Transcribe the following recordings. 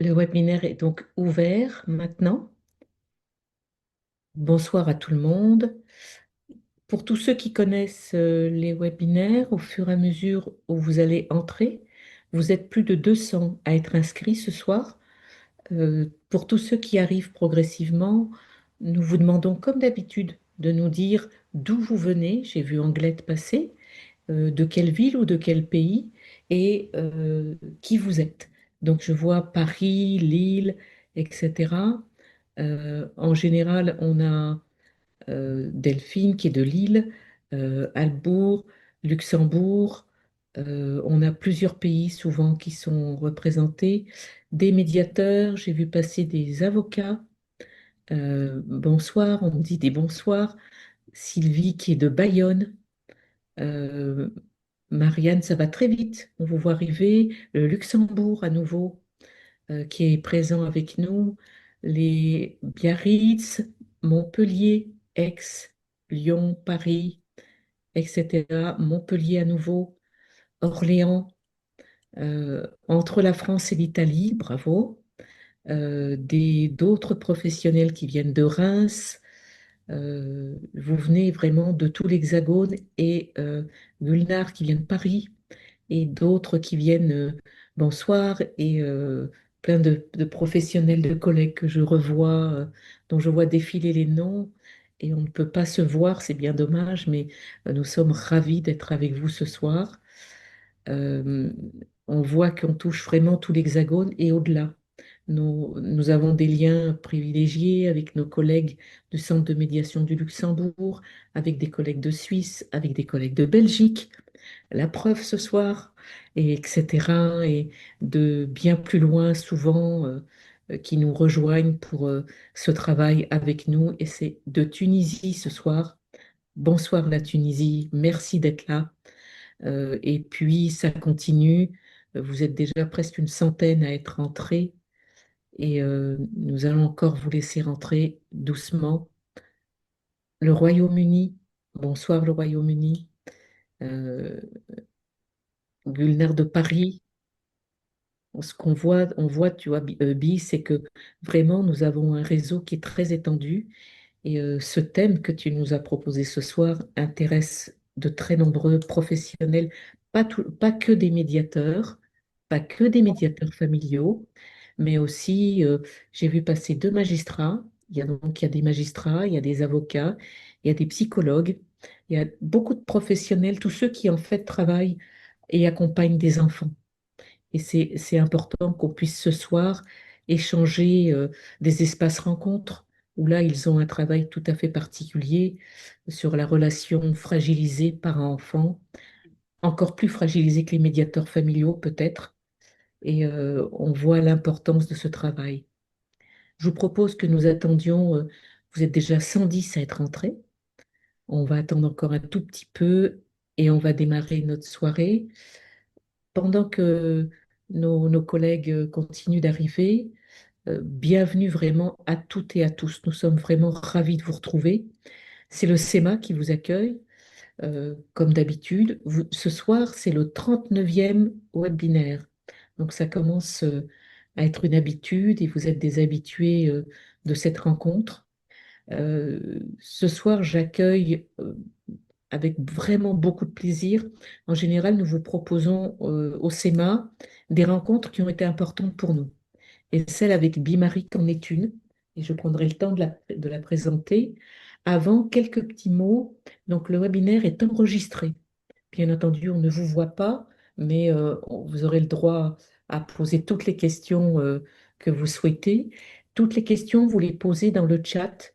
Le webinaire est donc ouvert maintenant. Bonsoir à tout le monde. Pour tous ceux qui connaissent les webinaires, au fur et à mesure où vous allez entrer, vous êtes plus de 200 à être inscrits ce soir. Pour tous ceux qui arrivent progressivement, nous vous demandons, comme d'habitude, de nous dire d'où vous venez. J'ai vu Anglette passer, de quelle ville ou de quel pays et qui vous êtes. Donc je vois Paris, Lille, etc. En général, on a Delphine qui est de Lille, Albourg, Luxembourg. On a plusieurs pays souvent qui sont représentés, des médiateurs. J'ai vu passer des avocats. Bonsoir, on me dit des bonsoirs. Sylvie qui est de Bayonne. Euh, Marianne, ça va très vite. On vous voit arriver. Le Luxembourg à nouveau, qui est présent avec nous. Les Biarritz, Montpellier, Aix, Lyon, Paris, etc. Montpellier à nouveau. Orléans, entre la France et l'Italie, bravo. D'autres professionnels qui viennent de Reims. Vous venez vraiment de tout l'Hexagone et Gulnare qui vient de Paris et d'autres qui viennent, bonsoir, et plein de professionnels, de collègues que je revois, dont je vois défiler les noms. Et on ne peut pas se voir, c'est bien dommage, mais nous sommes ravis d'être avec vous ce soir. Euh, on voit qu'on touche vraiment tout l'Hexagone et au-delà. Nous avons des liens privilégiés avec nos collègues du Centre de médiation du Luxembourg, avec des collègues de Suisse, avec des collègues de Belgique, la preuve ce soir, et etc. Et de bien plus loin, souvent, qui nous rejoignent pour ce travail avec nous. Et c'est de Tunisie ce soir. Bonsoir la Tunisie, merci d'être là. Et puis ça continue. Vous êtes déjà presque une centaine à être entrés et nous allons encore vous laisser rentrer doucement. Le Royaume-Uni, bonsoir le Royaume-Uni. Euh, Gulnare de Paris, ce qu'on voit, on voit, tu vois, Bi, c'est que vraiment nous avons un réseau qui est très étendu. Et ce thème que tu nous as proposé ce soir intéresse de très nombreux professionnels, pas que des médiateurs, pas que des médiateurs familiaux, mais aussi, j'ai vu passer deux magistrats. Il y a des magistrats, il y a des avocats, il y a des psychologues, il y a beaucoup de professionnels, tous ceux qui en fait travaillent et accompagnent des enfants. Et c'est important qu'on puisse ce soir échanger des espaces rencontres où là, ils ont un travail tout à fait particulier sur la relation fragilisée parent-enfant, encore plus fragilisée que les médiateurs familiaux peut-être. Et on voit l'importance de ce travail. Je vous propose que nous attendions, vous êtes déjà 110 à être entrés. On va attendre encore un tout petit peu et on va démarrer notre soirée. Pendant que nos collègues continuent d'arriver, bienvenue vraiment à toutes et à tous. Nous sommes vraiment ravis de vous retrouver. C'est le SEMA qui vous accueille, comme d'habitude. Ce soir, c'est le 39e webinaire. Donc ça commence à être une habitude et vous êtes des habitués de cette rencontre. Ce soir, j'accueille avec vraiment beaucoup de plaisir. En général, nous vous proposons au SEMA des rencontres qui ont été importantes pour nous. Et celle avec Bimaric en est une. Et je prendrai le temps de la présenter. Avant, quelques petits mots. Donc, le webinaire est enregistré. Bien entendu, on ne vous voit pas, mais vous aurez le droit à poser toutes les questions que vous souhaitez. Toutes les questions, vous les posez dans le chat.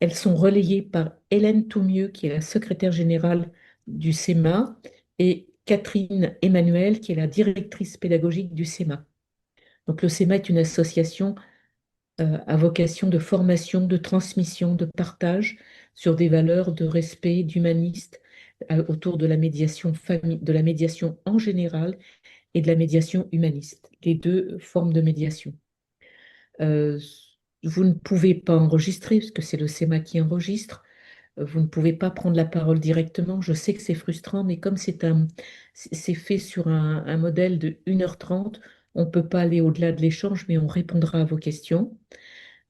Elles sont relayées par Hélène Toumieux, qui est la secrétaire générale du SEMA, et Catherine Emmanuel, qui est la directrice pédagogique du SEMA. Donc le SEMA est une association à vocation de formation, de transmission, de partage sur des valeurs de respect, d'humaniste, autour de la médiation de la médiation en général et de la médiation humaniste, les deux formes de médiation. Euh, vous ne pouvez pas enregistrer, parce que c'est le SEMA qui enregistre. Vous ne pouvez pas prendre la parole directement. Je sais que c'est frustrant, mais comme c'est fait sur un modèle de 1h30, On ne peut pas aller au-delà de l'échange, mais on répondra à vos questions.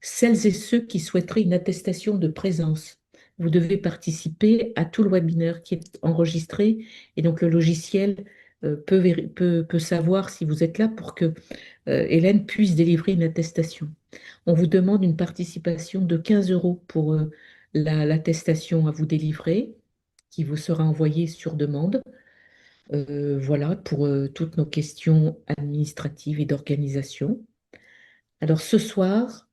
Celles et ceux qui souhaiteraient une attestation de présence, vous devez participer à tout le webinaire qui est enregistré et donc le logiciel peut savoir si vous êtes là pour que Hélène puisse délivrer une attestation. On vous demande une participation de 15 euros pour l'attestation à vous délivrer, qui vous sera envoyée sur demande. Voilà pour toutes nos questions administratives et d'organisation. Alors ce soir,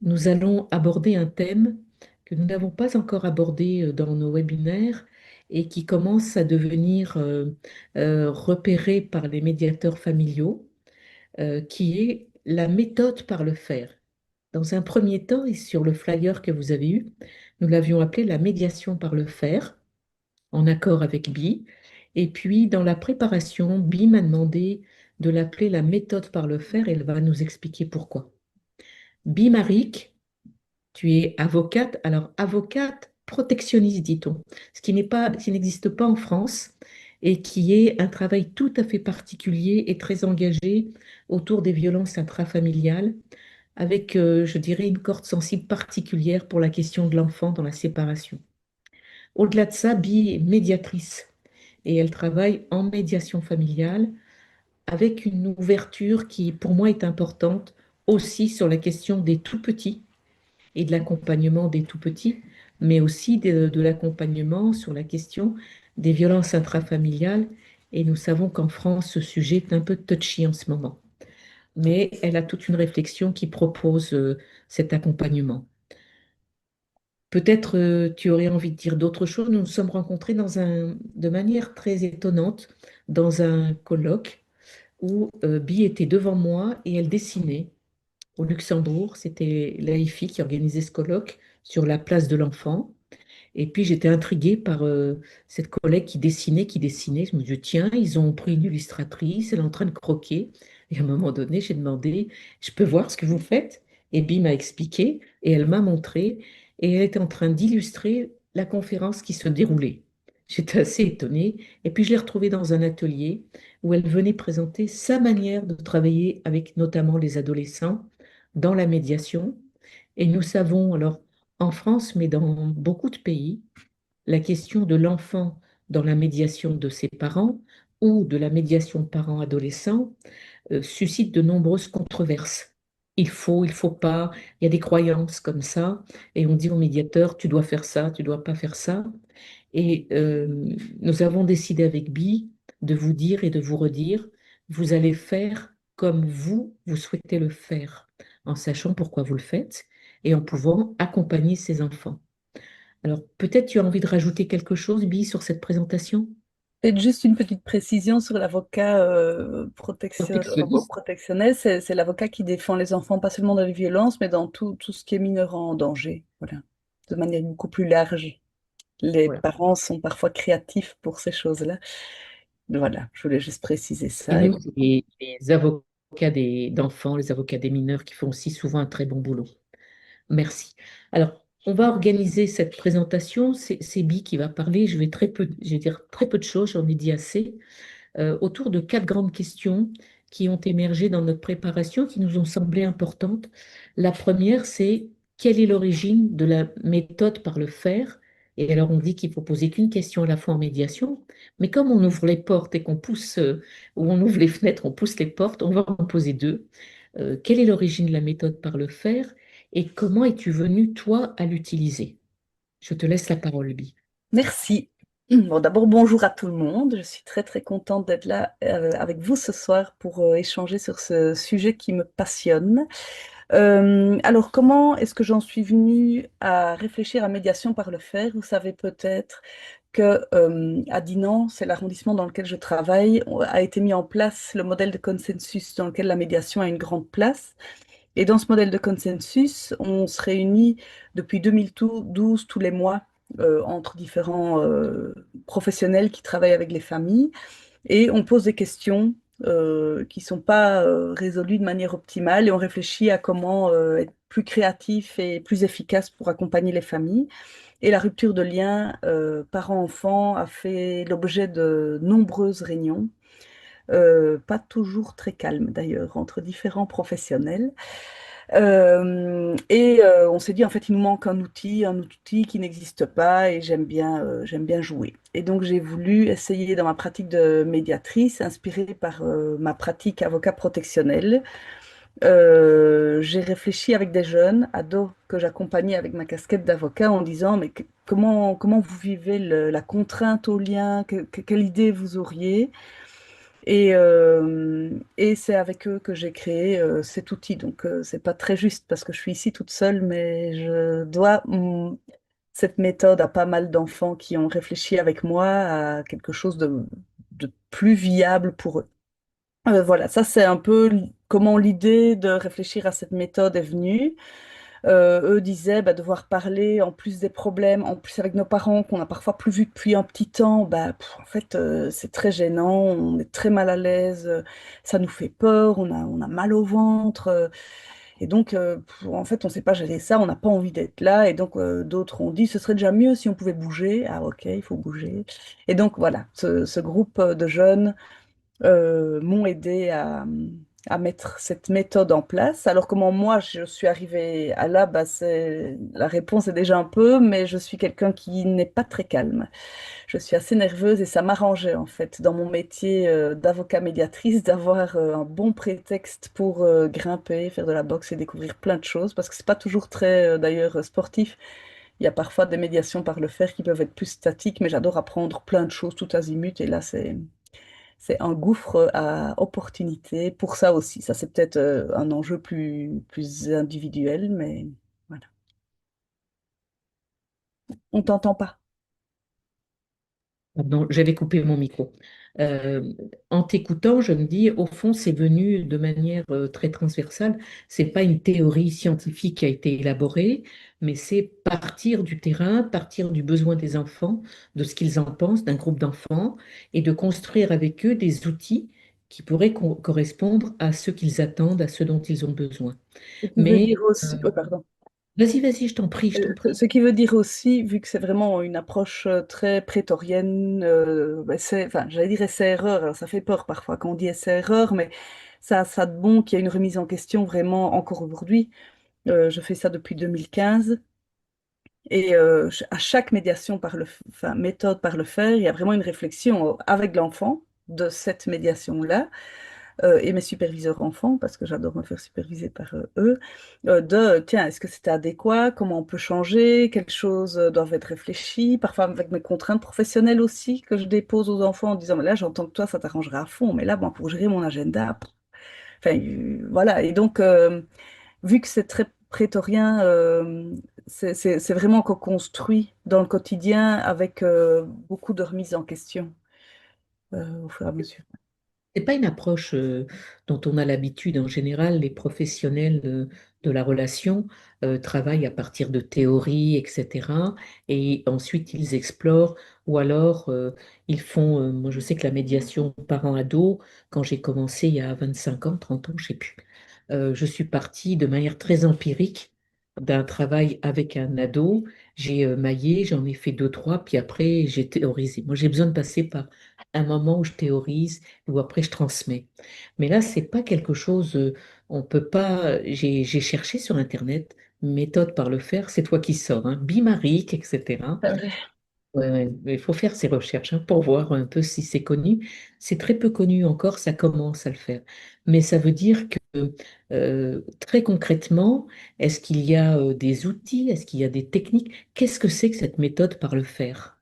nous allons aborder un thème que nous n'avons pas encore abordé dans nos webinaires et qui commence à devenir repéré par les médiateurs familiaux, qui est la méthode par le faire. Dans un premier temps, et sur le flyer que vous avez eu, nous l'avions appelé la médiation par le faire, en accord avec Bi. Et puis, dans la préparation, Bi m'a demandé de l'appeler la méthode par le faire et elle va nous expliquer pourquoi. Bi Marik, tu es avocate, alors avocate protectionniste, dit-on, ce qui n'existe pas en France et qui est un travail tout à fait particulier et très engagé autour des violences intrafamiliales, avec, je dirais, une corde sensible particulière pour la question de l'enfant dans la séparation. Au-delà de ça, Bi est médiatrice et elle travaille en médiation familiale avec une ouverture qui, pour moi, est importante aussi sur la question des tout-petits et de l'accompagnement des tout-petits, mais aussi de l'accompagnement sur la question des violences intrafamiliales. Et nous savons qu'en France, ce sujet est un peu touchy en ce moment. Mais elle a toute une réflexion qui propose cet accompagnement. Peut-être tu aurais envie de dire d'autres choses. Nous nous sommes rencontrés de manière très étonnante dans un colloque où Bi était devant moi et elle dessinait au Luxembourg. C'était l'AIFI qui organisait ce colloque sur la place de l'enfant. Et puis j'étais intriguée par cette collègue qui dessinait. Je me dis, tiens, ils ont pris une illustratrice, elle est en train de croquer. Et à un moment donné, j'ai demandé, je peux voir ce que vous faites? Et Bi m'a expliqué et elle m'a montré. Et elle était en train d'illustrer la conférence qui se déroulait. J'étais assez étonnée. Et puis je l'ai retrouvée dans un atelier où elle venait présenter sa manière de travailler avec notamment les adolescents dans la médiation. Et nous savons, alors, en France, mais dans beaucoup de pays, la question de l'enfant dans la médiation de ses parents ou de la médiation parents-adolescents suscite de nombreuses controverses. Il faut pas, il y a des croyances comme ça, et on dit au médiateur, tu dois faire ça, tu dois pas faire ça. Et nous avons décidé avec Bi de vous dire et de vous redire, vous allez faire comme vous souhaitez le faire, en sachant pourquoi vous le faites et en pouvant accompagner ces enfants. Alors, peut-être tu as envie de rajouter quelque chose, Bi, sur cette présentation? Peut-être juste une petite précision sur l'avocat Protectionniste. protectionnel. C'est l'avocat qui défend les enfants, pas seulement dans les violences, mais dans tout ce qui est mineur en danger. Voilà. De manière beaucoup plus large. Les Voilà. parents sont parfois créatifs pour ces choses-là. Voilà, je voulais juste préciser Et ça. nous, c'est les avocats d'enfants, les avocats des mineurs qui font aussi souvent un très bon boulot. Merci. Alors, on va organiser cette présentation. C'est Bi qui va parler. Je vais dire très peu de choses, j'en ai dit assez, autour de quatre grandes questions qui ont émergé dans notre préparation, qui nous ont semblé importantes. La première, c'est quelle est l'origine de la méthode par le faire? Et alors, on dit qu'il faut poser qu'une question à la fois en médiation, mais comme on ouvre les portes et qu'on pousse, ou on ouvre les fenêtres, on pousse les portes, on va en poser deux. Quelle est l'origine de la méthode par le faire et comment es-tu venu, toi, à l'utiliser? Je te laisse la parole, Bi. Merci. Bon, d'abord, bonjour à tout le monde. Je suis très, très contente d'être là avec vous ce soir pour échanger sur ce sujet qui me passionne. Alors, comment est-ce que j'en suis venue à réfléchir à médiation par le faire? Vous savez peut-être que à Dinan, c'est l'arrondissement dans lequel je travaille, a été mis en place le modèle de consensus dans lequel la médiation a une grande place. Et dans ce modèle de consensus, on se réunit depuis 2012 tous les mois entre différents professionnels qui travaillent avec les familles et on pose des questions qui ne sont pas résolues de manière optimale et on réfléchit à comment être plus créatif et plus efficace pour accompagner les familles. Et la rupture de lien parents-enfants a fait l'objet de nombreuses réunions pas toujours très calme d'ailleurs, entre différents professionnels. On s'est dit, en fait, il nous manque un outil qui n'existe pas et j'aime bien jouer. Et donc, j'ai voulu essayer dans ma pratique de médiatrice, inspirée par ma pratique avocat protectionnel. J'ai réfléchi avec des jeunes ados que j'accompagnais avec ma casquette d'avocat en disant, mais comment vous vivez la contrainte au lien, quelle idée vous auriez? Et c'est avec eux que j'ai créé cet outil. Donc, c'est pas très juste parce que je suis ici toute seule, mais je dois cette méthode à pas mal d'enfants qui ont réfléchi avec moi à quelque chose de plus viable pour eux. Voilà, ça c'est un peu comment l'idée de réfléchir à cette méthode est venue. Eux disaient bah, devoir parler en plus des problèmes, en plus avec nos parents qu'on a parfois plus vus depuis un petit temps, bah, en fait c'est très gênant, on est très mal à l'aise, ça nous fait peur, on a mal au ventre. Et donc en fait on ne sait pas gérer ça, on n'a pas envie d'être là. Et donc d'autres ont dit ce serait déjà mieux si on pouvait bouger. Ah ok, il faut bouger. Et donc voilà, ce groupe de jeunes m'ont aidé à mettre cette méthode en place. Alors comment moi je suis arrivée à là, bah, la réponse est déjà un peu, mais je suis quelqu'un qui n'est pas très calme. Je suis assez nerveuse et ça m'arrangeait en fait dans mon métier d'avocat médiatrice d'avoir un bon prétexte pour grimper, faire de la boxe et découvrir plein de choses parce que c'est pas toujours très d'ailleurs sportif. Il y a parfois des médiations par le fer qui peuvent être plus statiques, mais j'adore apprendre plein de choses tout azimut et là c'est un gouffre à opportunités pour ça aussi. Ça, c'est peut-être un enjeu plus individuel, mais voilà. On t'entend pas. Pardon, j'avais coupé mon micro. Euh, En t'écoutant, je me dis, au fond, c'est venu de manière très transversale. C'est pas une théorie scientifique qui a été élaborée, mais c'est partir du terrain, partir du besoin des enfants, de ce qu'ils en pensent, d'un groupe d'enfants, et de construire avec eux des outils qui pourraient correspondre à ce qu'ils attendent, à ce dont ils ont besoin. Ce qui veut dire Mais aussi, oh, pardon. vas-y, vas-y, je t'en prie, je t'en prie. Ce qui veut dire aussi, vu que c'est vraiment une approche très prétorienne, bah, enfin, j'allais dire essai-erreur, alors ça fait peur parfois quand on dit essai-erreur, mais ça a de bon qu'il y ait une remise en question vraiment encore aujourd'hui. Je fais ça depuis 2015. Et à chaque médiation enfin, méthode par le faire, il y a vraiment une réflexion avec l'enfant de cette médiation-là et mes superviseurs enfants, parce que j'adore me faire superviser par eux, de tiens, est-ce que c'était adéquat? Comment on peut changer? Quelles choses doivent être réfléchies? Parfois avec mes contraintes professionnelles aussi que je dépose aux enfants en disant, mais là, j'entends que toi, ça t'arrangerait à fond, mais là, bon, pour gérer mon agenda, pff. Enfin, voilà. Et donc, vu que c'est très prétorien, c'est vraiment co-construit dans le quotidien avec beaucoup de remise en question au fur et à mesure. C'est pas une approche dont on a l'habitude. En général, les professionnels de la relation travaillent à partir de théories, etc. Et ensuite, ils explorent ou alors ils font, moi je sais que la médiation parent-ado, quand j'ai commencé il y a 25 ans, 30 ans, je sais plus, je suis partie de manière très empirique d'un travail avec un ado. J'ai maillé, j'en ai fait deux, trois, puis après j'ai théorisé. Moi j'ai besoin de passer par un moment où je théorise ou après je transmets. Mais là, c'est pas quelque chose, on peut pas, j'ai cherché sur Internet, méthode par le faire, c'est toi qui sors, hein, Bimaric, etc. C'est vrai. Ouais, ouais, mais il faut faire ses recherches hein, pour voir un peu si c'est connu. C'est très peu connu encore, ça commence à le faire. Mais ça veut dire que très concrètement, est-ce qu'il y a des outils, est-ce qu'il y a des techniques? Qu'est-ce que c'est que cette méthode par le faire?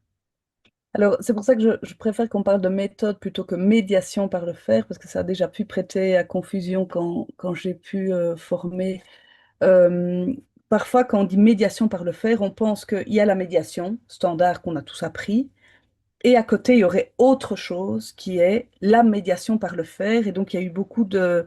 Alors, c'est pour ça que je préfère qu'on parle de méthode plutôt que médiation par le faire, parce que ça a déjà pu prêter à confusion quand j'ai pu former. Euh, Parfois, quand on dit médiation par le faire, on pense qu'il y a la médiation standard qu'on a tous appris, et à côté, il y aurait autre chose qui est la médiation par le faire. Et donc, il y a eu beaucoup de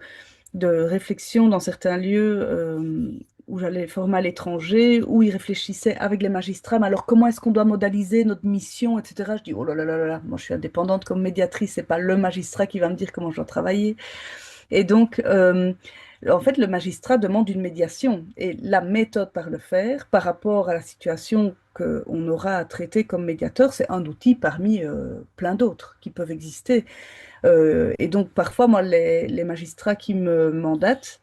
réflexion dans certains lieux où j'allais former à l'étranger, où ils réfléchissaient avec les magistrats, mais alors comment est-ce qu'on doit modaliser notre mission, etc. Je dis, oh là là là là là, moi je suis indépendante comme médiatrice, c'est pas le magistrat qui va me dire comment je dois travailler. Et donc, en fait, le magistrat demande une médiation et la méthode par le faire, par rapport à la situation qu'on aura à traiter comme médiateur, c'est un outil parmi plein d'autres qui peuvent exister. Et donc, parfois, moi, les magistrats qui me mandatent,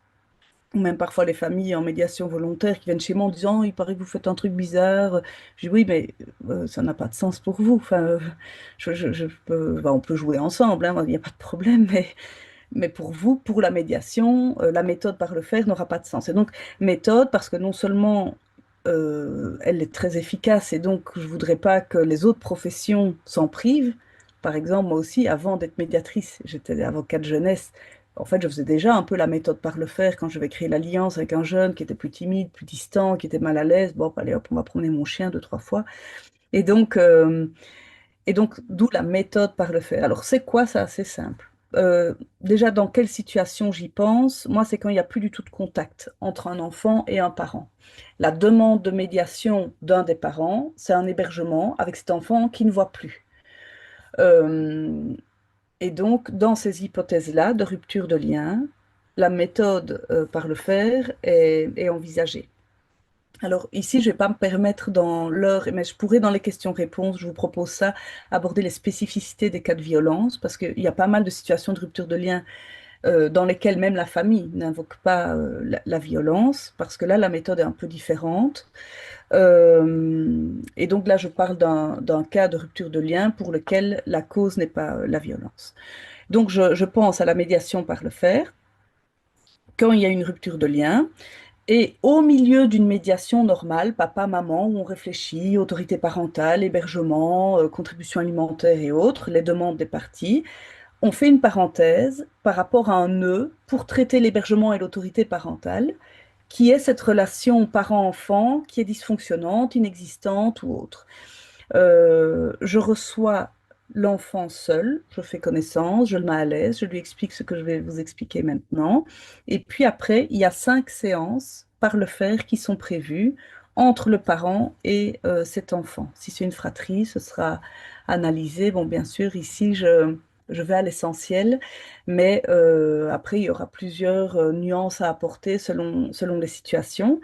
ou même parfois les familles en médiation volontaire qui viennent chez moi en disant, il paraît que vous faites un truc bizarre. Je dis, oui, mais ça n'a pas de sens pour vous. Enfin, je peux, on peut jouer ensemble, hein, il n'y a pas de problème, mais pour vous, pour la médiation, la méthode par le faire n'aura pas de sens. Et donc, méthode, parce que non seulement elle est très efficace, et donc je voudrais pas que les autres professions s'en privent. Par exemple, moi aussi, avant d'être médiatrice, j'étais avocate jeunesse. En fait, je faisais déjà un peu la méthode par le faire quand je vais créer l'alliance avec un jeune qui était plus timide, plus distant, qui était mal à l'aise. Bon, allez hop, on va promener mon chien deux, trois fois. Et donc, d'où la méthode par le faire. Alors, c'est quoi ça? C'est simple. Déjà, dans quelle situation j'y pense? Moi, c'est quand il n'y a plus du tout de contact entre un enfant et un parent. La demande de médiation d'un des parents, c'est un hébergement avec cet enfant qui ne voit plus. Euh, et donc, dans ces hypothèses-là de rupture de lien, la méthode par le faire est envisagée. Alors ici, je ne vais pas me permettre dans l'heure, mais je pourrais dans les questions-réponses, je vous propose ça, aborder les spécificités des cas de violence, parce qu'il y a pas mal de situations de rupture de lien dans lesquelles même la famille n'invoque pas la violence, parce que là, la méthode est un peu différente. Et donc là, je parle d'un cas de rupture de lien pour lequel la cause n'est pas la violence. Donc je pense à la médiation par le faire, quand il y a une rupture de lien. Et au milieu d'une médiation normale, papa, maman, où on réfléchit, autorité parentale, hébergement, contribution alimentaire et autres, les demandes des parties, on fait une parenthèse par rapport à un nœud pour traiter l'hébergement et l'autorité parentale, qui est cette relation parent-enfant qui est dysfonctionnante, inexistante ou autre. Je reçois l'enfant seul, je fais connaissance, je le mets à l'aise, je lui explique ce que je vais vous expliquer maintenant. Et puis après, il y a 5 séances par le faire qui sont prévues entre le parent et cet enfant. Si c'est une fratrie, ce sera analysé. Bon, bien sûr, ici, je vais à l'essentiel, mais après, il y aura plusieurs nuances à apporter selon les situations.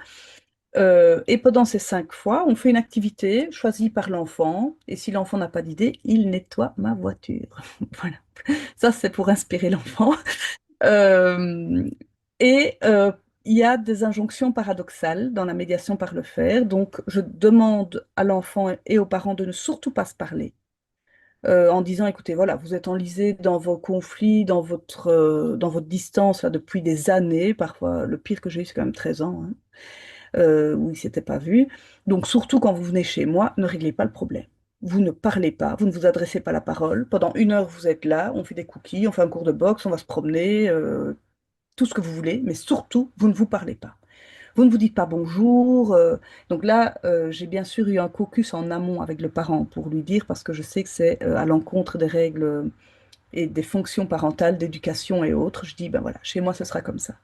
Et pendant ces 5 fois, on fait une activité choisie par l'enfant. Et si l'enfant n'a pas d'idée, il nettoie ma voiture. Voilà. Ça, c'est pour inspirer l'enfant. Euh, et il y a des injonctions paradoxales dans la médiation par le faire. Donc, je demande à l'enfant et aux parents de ne surtout pas se parler. En disant, écoutez, voilà, vous êtes enlisés dans vos conflits, dans votre distance là, depuis des années. Parfois, le pire que j'ai eu, c'est quand même 13 ans. Hein, où ils ne s'étaient pas vus. Donc surtout quand vous venez chez moi, ne réglez pas le problème. Vous ne parlez pas, vous ne vous adressez pas la parole. Pendant 1 heure, vous êtes là, on fait des cookies, on fait un cours de boxe, on va se promener, tout ce que vous voulez, mais surtout, vous ne vous parlez pas. Vous ne vous dites pas bonjour. Donc là, j'ai bien sûr eu un caucus en amont avec le parent pour lui dire, parce que je sais que c'est à l'encontre des règles et des fonctions parentales, d'éducation et autres. Je dis, ben voilà, chez moi, ce sera comme ça.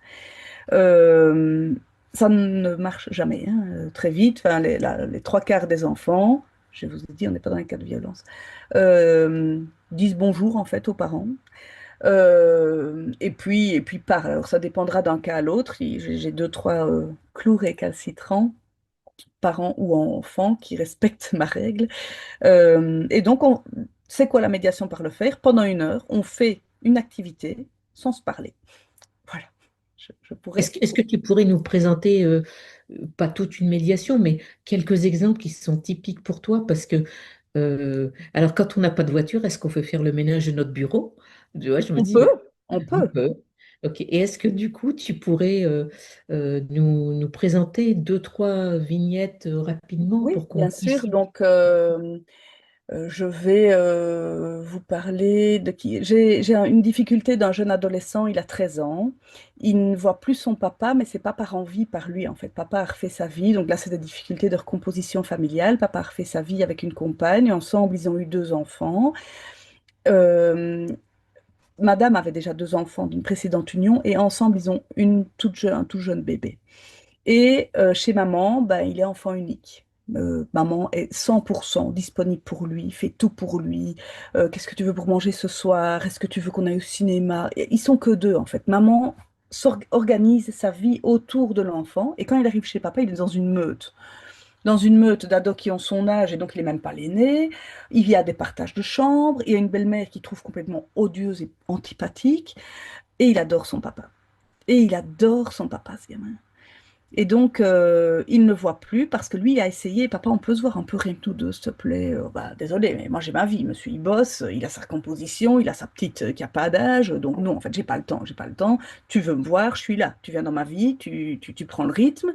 Euh, Ça ne marche jamais, hein, très vite. Enfin, les 3 quarts des enfants, je vous ai dit, on n'est pas dans les cas de violence, euh, disent bonjour en fait aux parents. Et puis parlent. Alors ça dépendra d'un cas à l'autre. J'ai deux, trois clous récalcitrants, parents ou enfants, qui respectent ma règle. Et donc, c'est quoi la médiation par le faire? Pendant 1 heure, on fait une activité sans se parler. Voilà. Je pourrais. Est-ce que tu pourrais nous présenter, pas toute une médiation, mais quelques exemples qui sont typiques pour toi? Parce que, alors, quand on n'a pas de voiture, est-ce qu'on peut faire le ménage de notre bureau? Tu vois, je me On dis, peut, on on peut. peut. Ok. Et est-ce que du coup, tu pourrais nous présenter deux, trois vignettes rapidement Oui, pour qu'on bien sûr. puisse... Donc, je vais vous parler de qui. J'ai une difficulté d'un jeune adolescent, il a 13 ans. Il ne voit plus son papa, mais c'est pas par envie, par lui, en fait. Papa a refait sa vie. Donc là, c'est des difficultés de recomposition familiale. Papa a refait sa vie avec une compagne. Ensemble, ils ont eu 2 enfants. Euh, Madame avait déjà 2 enfants d'une précédente union et ensemble, ils ont un tout jeune bébé. Et chez maman, ben, il est enfant unique. Maman est 100% disponible pour lui, fait tout pour lui. Qu'est-ce que tu veux pour manger ce soir? Est-ce que tu veux qu'on aille au cinéma? Et ils sont que deux en fait. Maman organise sa vie autour de l'enfant et quand il arrive chez papa, il est dans une meute. dans une meute d'ados qui ont son âge et donc il n'est même pas l'aîné. Il y a des partages de chambres, il y a une belle-mère qu'il trouve complètement odieuse et antipathique, et il adore son papa. Et il adore son papa, ce gamin. Et donc, il ne voit plus parce que lui, il a essayé, papa, on peut se voir un peu rien que nous deux, s'il te plaît. Bah, désolé, mais moi j'ai ma vie, monsieur, il bosse, il a sa composition, il a sa petite qui a pas d'âge, donc non, en fait, j'ai pas le temps, j'ai pas le temps. Tu veux me voir, je suis là. Tu viens dans ma vie, tu prends le rythme.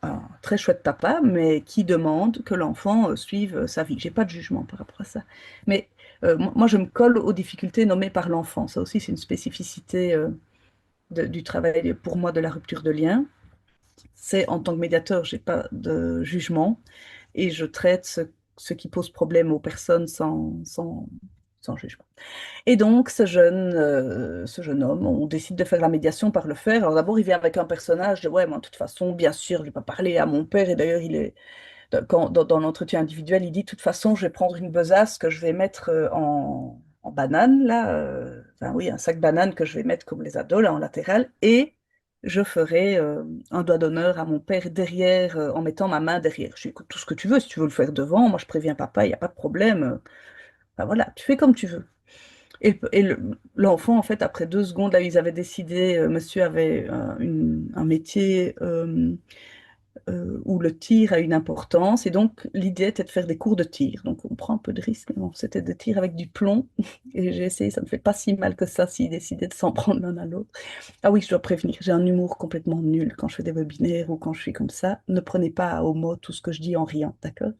Alors, très chouette papa, mais qui demande que l'enfant suive sa vie. J'ai pas de jugement par rapport à ça. Mais moi, je me colle aux difficultés nommées par l'enfant. Ça aussi, c'est une spécificité du travail pour moi de la rupture de lien. C'est en tant que médiateur, j'ai pas de jugement et je traite ce qui pose problème aux personnes sans jugement. Et donc, ce jeune homme, on décide de faire la médiation par le fer. Alors d'abord, il vient avec un personnage de, ouais, moi, de toute façon, bien sûr, je ne vais pas parler à mon père. Et d'ailleurs, dans l'entretien individuel, il dit, de toute façon, je vais prendre une besace que je vais mettre en banane, là, enfin oui, un sac banane que je vais mettre comme les ados, là, en latéral, et je ferai un doigt d'honneur à mon père derrière, en mettant ma main derrière. Je dis, écoute, tout ce que tu veux, si tu veux le faire devant, moi, je préviens papa, il n'y a pas de problème. Ben voilà, tu fais comme tu veux. L'enfant, en fait, après 2 secondes, là, ils avaient décidé, monsieur avait un métier où le tir a une importance, et donc l'idée était de faire des cours de tir. Donc on prend un peu de risque, mais bon, c'était des tirs avec du plomb, et j'ai essayé, ça ne fait pas si mal que ça s'ils décidaient de s'en prendre l'un à l'autre. Ah oui, je dois prévenir, j'ai un humour complètement nul quand je fais des webinaires ou quand je suis comme ça. Ne prenez pas au mot tout ce que je dis en riant, d'accord?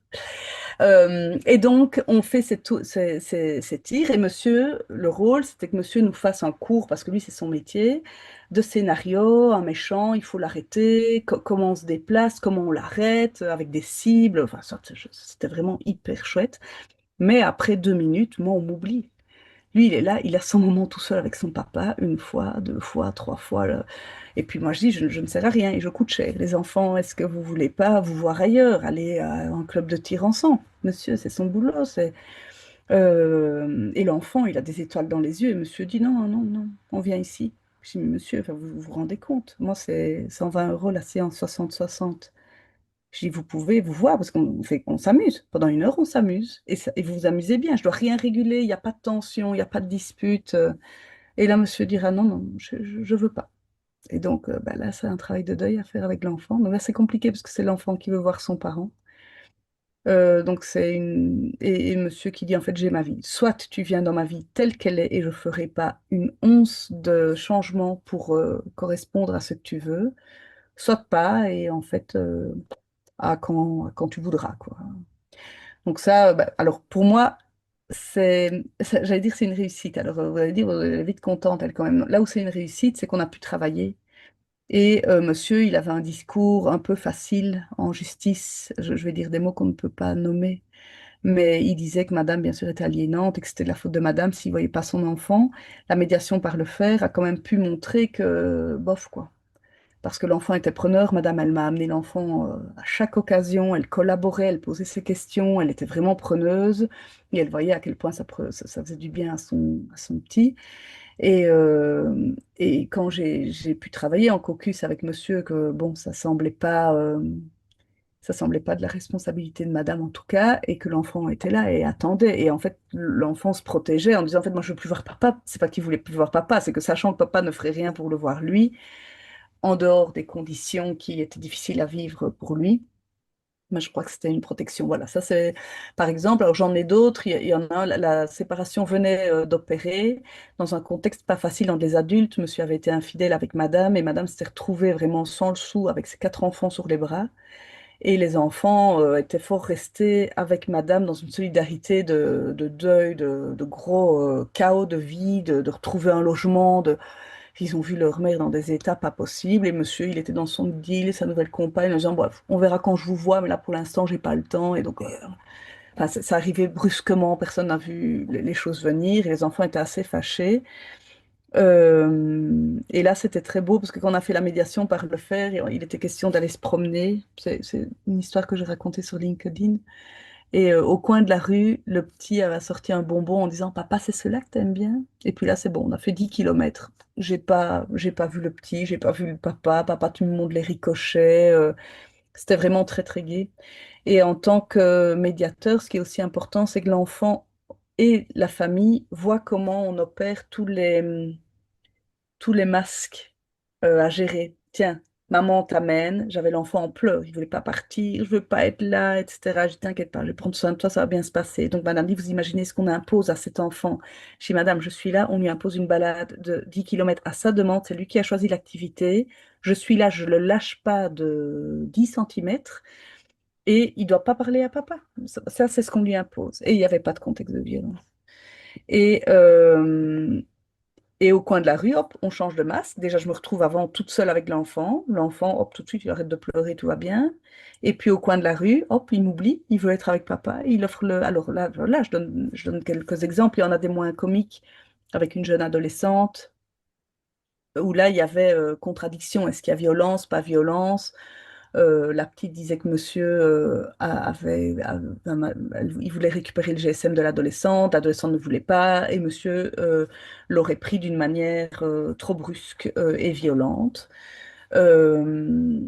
Et donc, on fait ces tirs. Et monsieur, le rôle, c'était que monsieur nous fasse un cours, parce que lui, c'est son métier, de scénario, un méchant, il faut l'arrêter, comment on se déplace, comment on l'arrête, avec des cibles. Enfin, c'était vraiment hyper chouette. Mais après 2 minutes, moi, on m'oublie. Lui, il est là, il a son moment tout seul avec son papa, une fois, 2 fois, 3 fois. Et puis moi, je dis, je ne sers à rien et je coûte cher. Les enfants, est-ce que vous voulez pas vous voir ailleurs, aller à un club de tir ensemble? Monsieur, c'est son boulot. Et l'enfant, il a des étoiles dans les yeux. Et monsieur dit, non, non, non, on vient ici. Je dis, mais monsieur, enfin, vous vous rendez compte? Moi, c'est 120 € la séance, 60-60. Je dis, vous pouvez vous voir parce qu'on s'amuse. Pendant 1 heure, on s'amuse. Et vous vous amusez bien. Je dois rien réguler. Il n'y a pas de tension, il n'y a pas de dispute. Et là, monsieur dira, non, non, je veux pas. Et donc, bah là, c'est un travail de deuil à faire avec l'enfant. Donc là, c'est compliqué parce que c'est l'enfant qui veut voir son parent. Donc, et monsieur qui dit, en fait, j'ai ma vie. Soit tu viens dans ma vie telle qu'elle est et je ferai pas une once de changement pour correspondre à ce que tu veux. Soit pas, et en fait, à quand tu voudras, quoi. Donc ça, bah, alors pour moi, j'allais dire c'est une réussite. Alors vous allez dire, elle est vite contente, elle quand même. Là où c'est une réussite, c'est qu'on a pu travailler. Et monsieur, il avait un discours un peu facile en justice. Je vais dire des mots qu'on ne peut pas nommer. Mais il disait que madame, bien sûr, était aliénante et que c'était de la faute de madame s'il ne voyait pas son enfant. La médiation par le fer a quand même pu montrer que, bof, quoi. Parce que l'enfant était preneur, madame, elle m'a amené l'enfant à chaque occasion, elle collaborait, elle posait ses questions, elle était vraiment preneuse, et elle voyait à quel point ça faisait du bien à son petit. Et quand j'ai pu travailler en caucus avec monsieur, que bon, ça semblait pas de la responsabilité de madame en tout cas, et que l'enfant était là et attendait. Et en fait, l'enfant se protégeait en disant, en fait, moi je veux plus voir papa. C'est pas qu'il voulait plus voir papa, c'est que sachant que papa ne ferait rien pour le voir lui, en dehors des conditions qui étaient difficiles à vivre pour lui. Mais je crois que c'était une protection. Voilà, ça c'est par exemple. Alors j'en ai d'autres. Il y en a un, la séparation venait d'opérer dans un contexte pas facile dans des adultes. Monsieur avait été infidèle avec madame et madame s'était retrouvée vraiment sans le sou avec ses 4 enfants sur les bras. Et les enfants étaient fort restés avec madame dans une solidarité de deuil, de gros chaos de vie, de retrouver un logement, ils ont vu leur mère dans des états pas possibles et monsieur, il était dans son deal, sa nouvelle compagne, en disant, bref, on verra quand je vous vois, mais là pour l'instant, j'ai pas le temps. Et donc, enfin, ça arrivait brusquement, personne n'a vu les choses venir et les enfants étaient assez fâchés. Et là, c'était très beau parce que quand on a fait la médiation par le fer, il était question d'aller se promener. C'est une histoire que j'ai racontée sur LinkedIn. Et au coin de la rue, le petit avait sorti un bonbon en disant, papa, c'est cela que t'aimes bien? Et puis là, c'est bon, on a fait 10 kilomètres. J'ai pas vu le petit, j'ai pas vu le papa. Papa, tu me montres les ricochets. C'était vraiment très, très gai. Et en tant que médiateur, ce qui est aussi important, c'est que l'enfant et la famille voient comment on opère tous les masques à gérer. Tiens, maman t'amène, j'avais l'enfant en pleurs, il voulait pas partir, je veux pas être là, etc. Je dis, t'inquiète pas, je vais prendre soin de toi, ça va bien se passer. Donc madame dit, vous imaginez ce qu'on impose à cet enfant. Je dis, madame, je suis là, on lui impose une balade de 10 kilomètres à sa demande, c'est lui qui a choisi l'activité. Je suis là, je le lâche pas de 10 centimètres et il doit pas parler à papa. Ça, c'est ce qu'on lui impose. Et il n'y avait pas de contexte de violence. Et, euh, et au coin de la rue, hop, on change de masque. Déjà, je me retrouve avant toute seule avec l'enfant. L'enfant, hop, tout de suite, il arrête de pleurer, tout va bien. Et puis au coin de la rue, hop, il m'oublie, il veut être avec papa. Il offre le. Alors là, voilà, je donne quelques exemples. Il y en a des moins comiques avec une jeune adolescente où là, il y avait contradiction. Est-ce qu'il y a violence, pas violence? La petite disait que monsieur il voulait récupérer le GSM de l'adolescente ne voulait pas, et monsieur l'aurait pris d'une manière trop brusque et violente. Euh,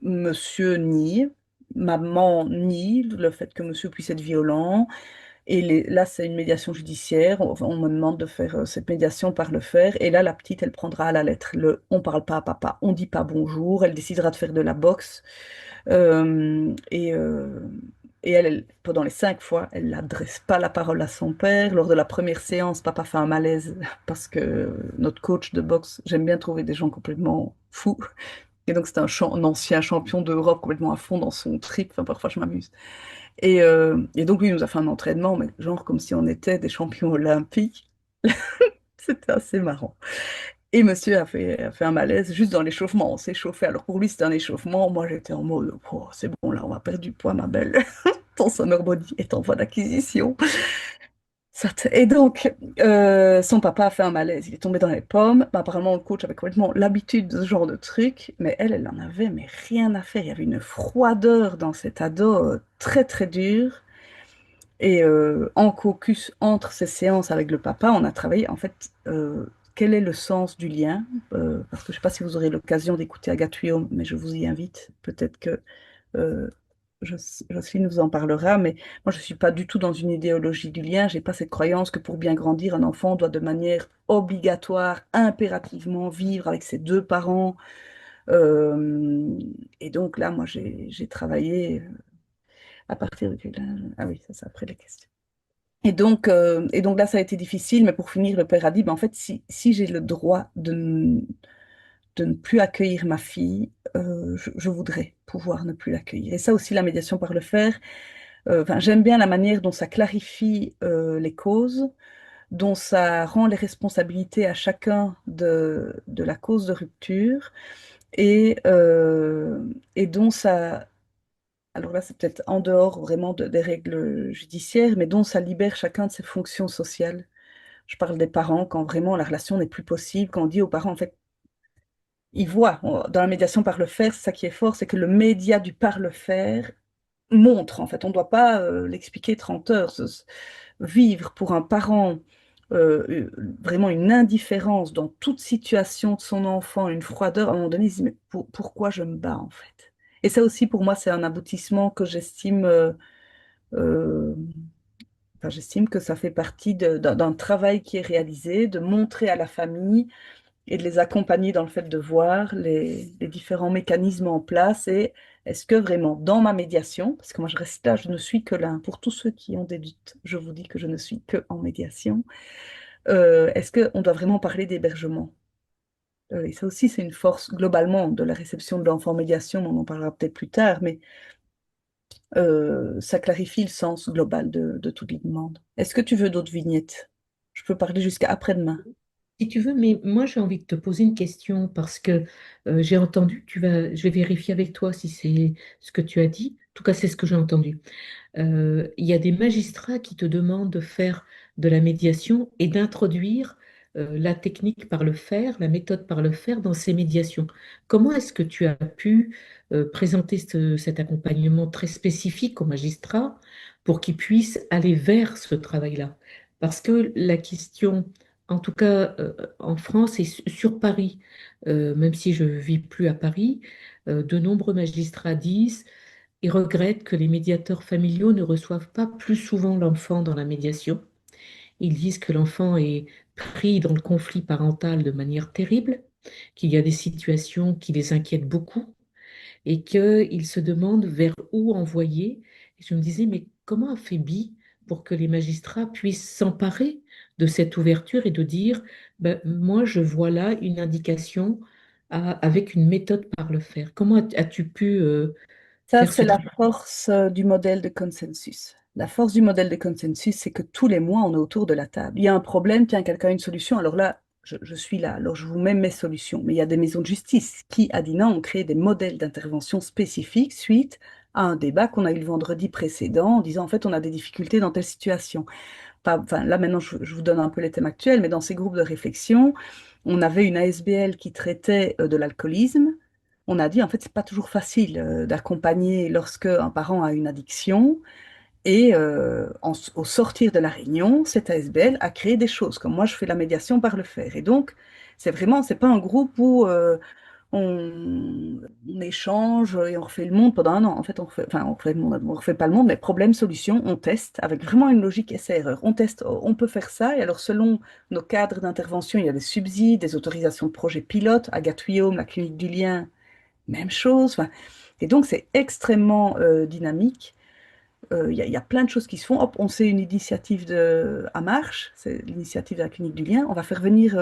Monsieur nie, maman nie le fait que monsieur puisse être violent, et là c'est une médiation judiciaire, on me demande de faire cette médiation par le fer, et là la petite elle prendra à la lettre on parle pas à papa, on dit pas bonjour, elle décidera de faire de la boxe. Euh, et, euh, et pendant les 5 fois, elle n'adresse pas la parole à son père. Lors de la première séance, papa fait un malaise parce que notre coach de boxe, j'aime bien trouver des gens complètement fous. Et donc, c'est un ancien champion d'Europe complètement à fond dans son trip. Enfin, parfois, je m'amuse. Et donc, lui, il nous a fait un entraînement, mais genre comme si on était des champions olympiques. C'était assez marrant. Et monsieur a fait un malaise juste dans l'échauffement. On s'est chauffé. Alors pour lui, c'était un échauffement. Moi, j'étais en mode, oh, c'est bon, là, on va perdre du poids, ma belle. Ton summer body est en voie d'acquisition. Et donc, son papa a fait un malaise. Il est tombé dans les pommes. Bah, apparemment, le coach avait complètement l'habitude de ce genre de truc. Mais elle en avait mais rien à faire. Il y avait une froideur dans cet ado très, très dur. Et en caucus, entre ces séances avec le papa, on a travaillé en fait quel est le sens du lien. Parce que je ne sais pas si vous aurez l'occasion d'écouter Agathe Huillaume, mais je vous y invite. Peut-être que euh, Jocelyne vous en parlera, mais moi je ne suis pas du tout dans une idéologie du lien. J'ai pas cette croyance que pour bien grandir, un enfant doit de manière obligatoire, impérativement vivre avec ses deux parents. Euh, et donc là, moi j'ai travaillé à partir de... Ah oui, ça c'est après les questions. Et donc là, ça a été difficile, mais pour finir, le père a dit, ben, en fait, si j'ai le droit de ne plus accueillir ma fille, je voudrais pouvoir ne plus l'accueillir. Et ça aussi, la médiation par le faire, enfin, j'aime bien la manière dont ça clarifie les causes, dont ça rend les responsabilités à chacun de la cause de rupture, et dont ça, alors là, c'est peut-être en dehors vraiment des règles judiciaires, mais dont ça libère chacun de ses fonctions sociales. Je parle des parents quand vraiment la relation n'est plus possible, quand on dit aux parents, en fait, ils voient, dans la médiation par le faire, c'est ça qui est fort, c'est que le média du par le faire montre, en fait, on ne doit pas l'expliquer 30 heures. Vivre pour un parent vraiment une indifférence dans toute situation de son enfant, une froideur, à un moment donné, il se dit, mais pourquoi je me bats, en fait? Et ça aussi, pour moi, c'est un aboutissement que j'estime euh, enfin, j'estime que ça fait partie d'un travail qui est réalisé, de montrer à la famille et de les accompagner dans le fait de voir les différents mécanismes en place et est-ce que vraiment dans ma médiation, parce que moi je reste là, je ne suis que là, hein, pour tous ceux qui ont des doutes, je vous dis que je ne suis que en médiation, est-ce qu'on doit vraiment parler d'hébergement? Et ça aussi, c'est une force globalement de la réception de l'enfant en médiation, on en parlera peut-être plus tard, mais ça clarifie le sens global de toutes les demandes. Est-ce que tu veux d'autres vignettes? Je peux parler jusqu'à après-demain. Si tu veux, mais moi j'ai envie de te poser une question parce que j'ai entendu, je vais vérifier avec toi si c'est ce que tu as dit. En tout cas, c'est ce que j'ai entendu. Il y a des magistrats qui te demandent de faire de la médiation et d'introduire la technique par le faire, la méthode par le faire dans ces médiations. Comment est-ce que tu as pu présenter cet accompagnement très spécifique aux magistrats pour qu'ils puissent aller vers ce travail-là? Parce que la question, en tout cas en France et sur Paris, même si je ne vis plus à Paris, de nombreux magistrats disent Ils regrettent que les médiateurs familiaux ne reçoivent pas plus souvent l'enfant dans la médiation. Ils disent que l'enfant est pris dans le conflit parental de manière terrible, qu'il y a des situations qui les inquiètent beaucoup et qu'ils se demandent vers où envoyer. Et je me disais, mais comment a fait Bi pour que les magistrats puissent s'emparer de cette ouverture et de dire, ben, moi, je vois là une indication avec une méthode par le faire. Comment as-tu pu Ça, faire c'est ce la travail? force du modèle de consensus. La force du modèle de consensus, c'est que tous les mois, on est autour de la table. Il y a un problème, tiens, quelqu'un a une solution. Alors là, je suis là, alors je vous mets mes solutions. Mais il y a des maisons de justice qui, à Dinan, ont créé des modèles d'intervention spécifiques suite à un débat qu'on a eu le vendredi précédent en disant, en fait, on a des difficultés dans telle situation. Enfin, là, maintenant, je vous donne un peu les thèmes actuels, mais dans ces groupes de réflexion, on avait une ASBL qui traitait de l'alcoolisme. On a dit, en fait, c'est pas toujours facile d'accompagner lorsque un parent a une addiction. Et au sortir de la réunion, cette ASBL a créé des choses, comme moi, je fais la médiation par le faire. Et donc, c'est pas un groupe où on échange et on refait le monde pendant un an. En fait, on refait le monde, on refait pas le monde, mais problème, solution, on teste avec vraiment une logique essai-erreur. On teste, oh, on peut faire ça. Et alors, selon nos cadres d'intervention, il y a des subsides, des autorisations de projets pilotes. À Gatouillaume, la clinique du lien, même chose. Enfin, et donc, c'est extrêmement dynamique. Il y a plein de choses qui se font. Hop, on sait une initiative à marche, c'est l'initiative de la clinique du lien. On va faire venir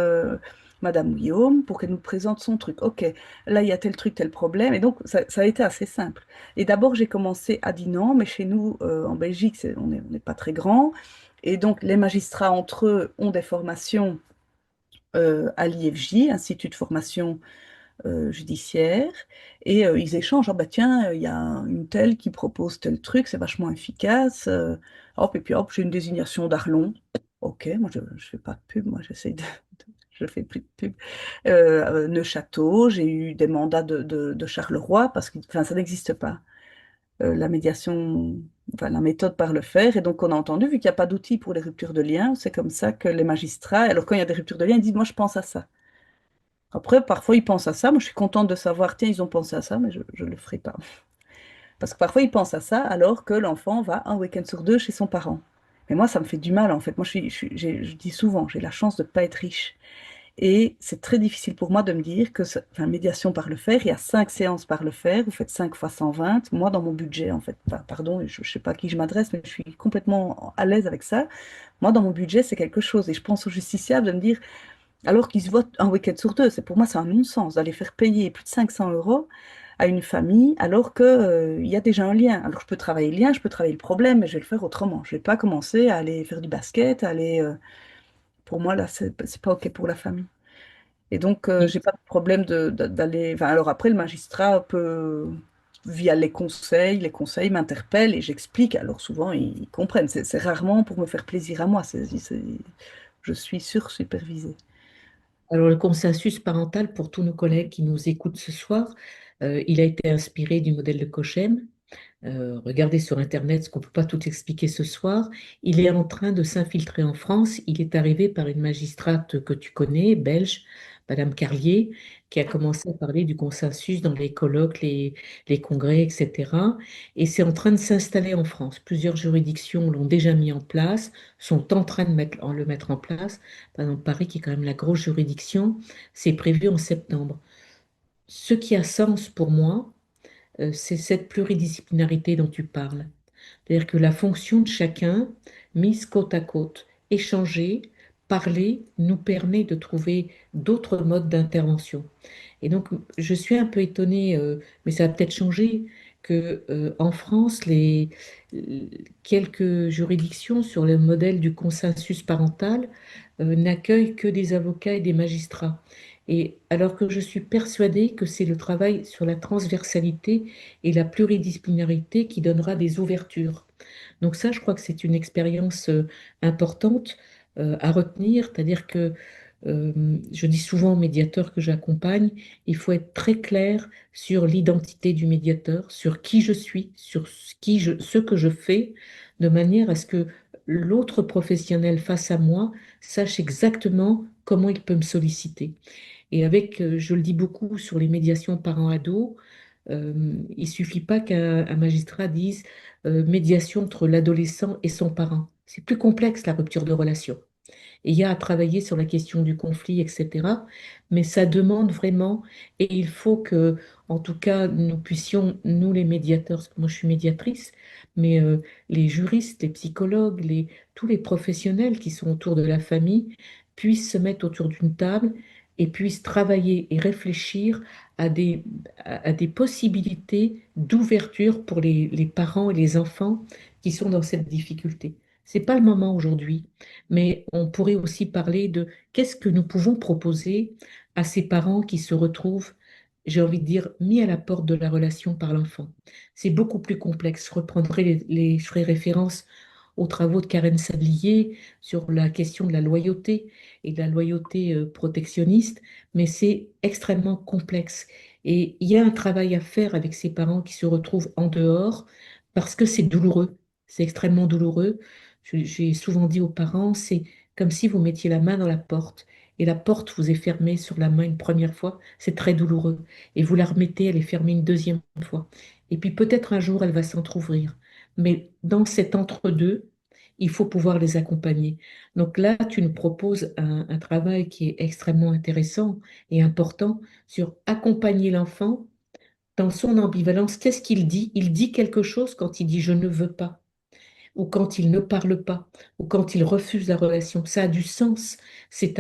Madame Guillaume pour qu'elle nous présente son truc. Ok, là il y a tel truc, tel problème. Et donc ça a été assez simple. Et d'abord j'ai commencé à Dinan, mais chez nous en Belgique, on n'est pas très grand. Et donc les magistrats entre eux ont des formations à l'IFJ, Institut de formation judiciaire, et ils échangent. Ah bah tiens, il y a une telle qui propose tel truc, c'est vachement efficace. Hop, et puis hop, j'ai une désignation d'Arlon. Ok, moi je fais pas de pub, moi j'essaye je fais plus de pub. Neuchâteau, j'ai eu des mandats de Charleroi parce que enfin, ça n'existe pas. La médiation, enfin la méthode par le faire. Et donc on a entendu, vu qu'il n'y a pas d'outils pour les ruptures de lien, c'est comme ça que les magistrats, alors quand il y a des ruptures de lien, ils disent, moi je pense à ça. Après, parfois, ils pensent à ça. Moi, je suis contente de savoir, tiens, ils ont pensé à ça, mais je ne le ferai pas. Parce que parfois, ils pensent à ça alors que l'enfant va un week-end sur deux chez son parent. Mais moi, ça me fait du mal, en fait. Moi, je dis souvent, j'ai la chance de ne pas être riche. Et c'est très difficile pour moi de me dire que, enfin, médiation par le faire, il y a 5 séances par le faire, vous faites 5 fois 120. Moi, dans mon budget, en fait, enfin, pardon, je ne sais pas à qui je m'adresse, mais je suis complètement à l'aise avec ça. Moi, dans mon budget, c'est quelque chose. Et je pense aux justiciables de me dire, alors qu'ils se votent un week-end sur deux. Pour moi, c'est un non-sens d'aller faire payer plus de 500 euros à une famille alors que, il y a déjà un lien. Alors, je peux travailler le lien, je peux travailler le problème, mais je vais le faire autrement. Je ne vais pas commencer à aller faire du basket, à aller. Pour moi, là, c'est pas OK pour la famille. Et donc, Et j'ai pas de problème d'aller. Enfin, alors après, le magistrat peut, via les conseils m'interpellent et j'explique. Alors souvent, ils comprennent. C'est rarement pour me faire plaisir à moi. Je suis sursupervisée. alors, le consensus parental, pour tous nos collègues qui nous écoutent ce soir, il a été inspiré du modèle de Cochem. Regardez sur Internet ce qu'on ne peut pas tout expliquer ce soir. Il est en train de s'infiltrer en France. Il est arrivé par une magistrate que tu connais, belge, Madame Carlier, qui a commencé à parler du consensus dans les colloques, les congrès, etc. Et c'est en train de s'installer en France. Plusieurs juridictions l'ont déjà mis en place, sont en train de le mettre en place. Par exemple, Paris, qui est quand même la grosse juridiction, c'est prévu en septembre. Ce qui a sens pour moi, c'est cette pluridisciplinarité dont tu parles. C'est-à-dire que la fonction de chacun, mise côte à côte, échanger, parler, nous permet de trouver d'autres modes d'intervention. Et donc, je suis un peu étonnée, mais ça a peut-être changé, que en France, quelques juridictions sur le modèle du consensus parental n'accueillent que des avocats et des magistrats. Et alors que je suis persuadée que c'est le travail sur la transversalité et la pluridisciplinarité qui donnera des ouvertures. Donc ça, je crois que c'est une expérience importante à retenir, c'est-à-dire que je dis souvent aux médiateurs que j'accompagne, il faut être très clair sur l'identité du médiateur, sur qui je suis, sur ce que je fais, de manière à ce que l'autre professionnel face à moi sache exactement comment il peut me solliciter. Et avec, je le dis beaucoup sur les médiations parents-ados, Il suffit pas qu'un magistrat dise médiation entre l'adolescent et son parent. C'est plus complexe la rupture de relation. Et il y a à travailler sur la question du conflit, etc. Mais ça demande vraiment, et il faut que, en tout cas, nous puissions, nous les médiateurs, parce que moi je suis médiatrice, mais les juristes, les psychologues, tous les professionnels qui sont autour de la famille puissent se mettre autour d'une table et puissent travailler et réfléchir à à des possibilités d'ouverture pour les parents et les enfants qui sont dans cette difficulté. C'est pas le moment aujourd'hui, mais on pourrait aussi parler de qu'est-ce que nous pouvons proposer à ces parents qui se retrouvent, j'ai envie de dire, mis à la porte de la relation par l'enfant. C'est beaucoup plus complexe. Je ferai référence aux travaux de Karen Sadlier sur la question de la loyauté et de la loyauté protectionniste, mais c'est extrêmement complexe. Et il y a un travail à faire avec ces parents qui se retrouvent en dehors parce que c'est douloureux, c'est extrêmement douloureux. J'ai souvent dit aux parents, c'est comme si vous mettiez la main dans la porte et la porte vous est fermée sur la main une première fois, c'est très douloureux. Et vous la remettez, elle est fermée une deuxième fois. Et puis peut-être un jour, elle va s'entrouvrir. Mais dans cet entre-deux, il faut pouvoir les accompagner. Donc là, tu nous proposes un travail qui est extrêmement intéressant et important sur accompagner l'enfant dans son ambivalence. Qu'est-ce qu'il dit? Il dit quelque chose quand il dit je ne veux pas, ou quand il ne parle pas, ou quand il refuse la relation. Ça a du sens. C'est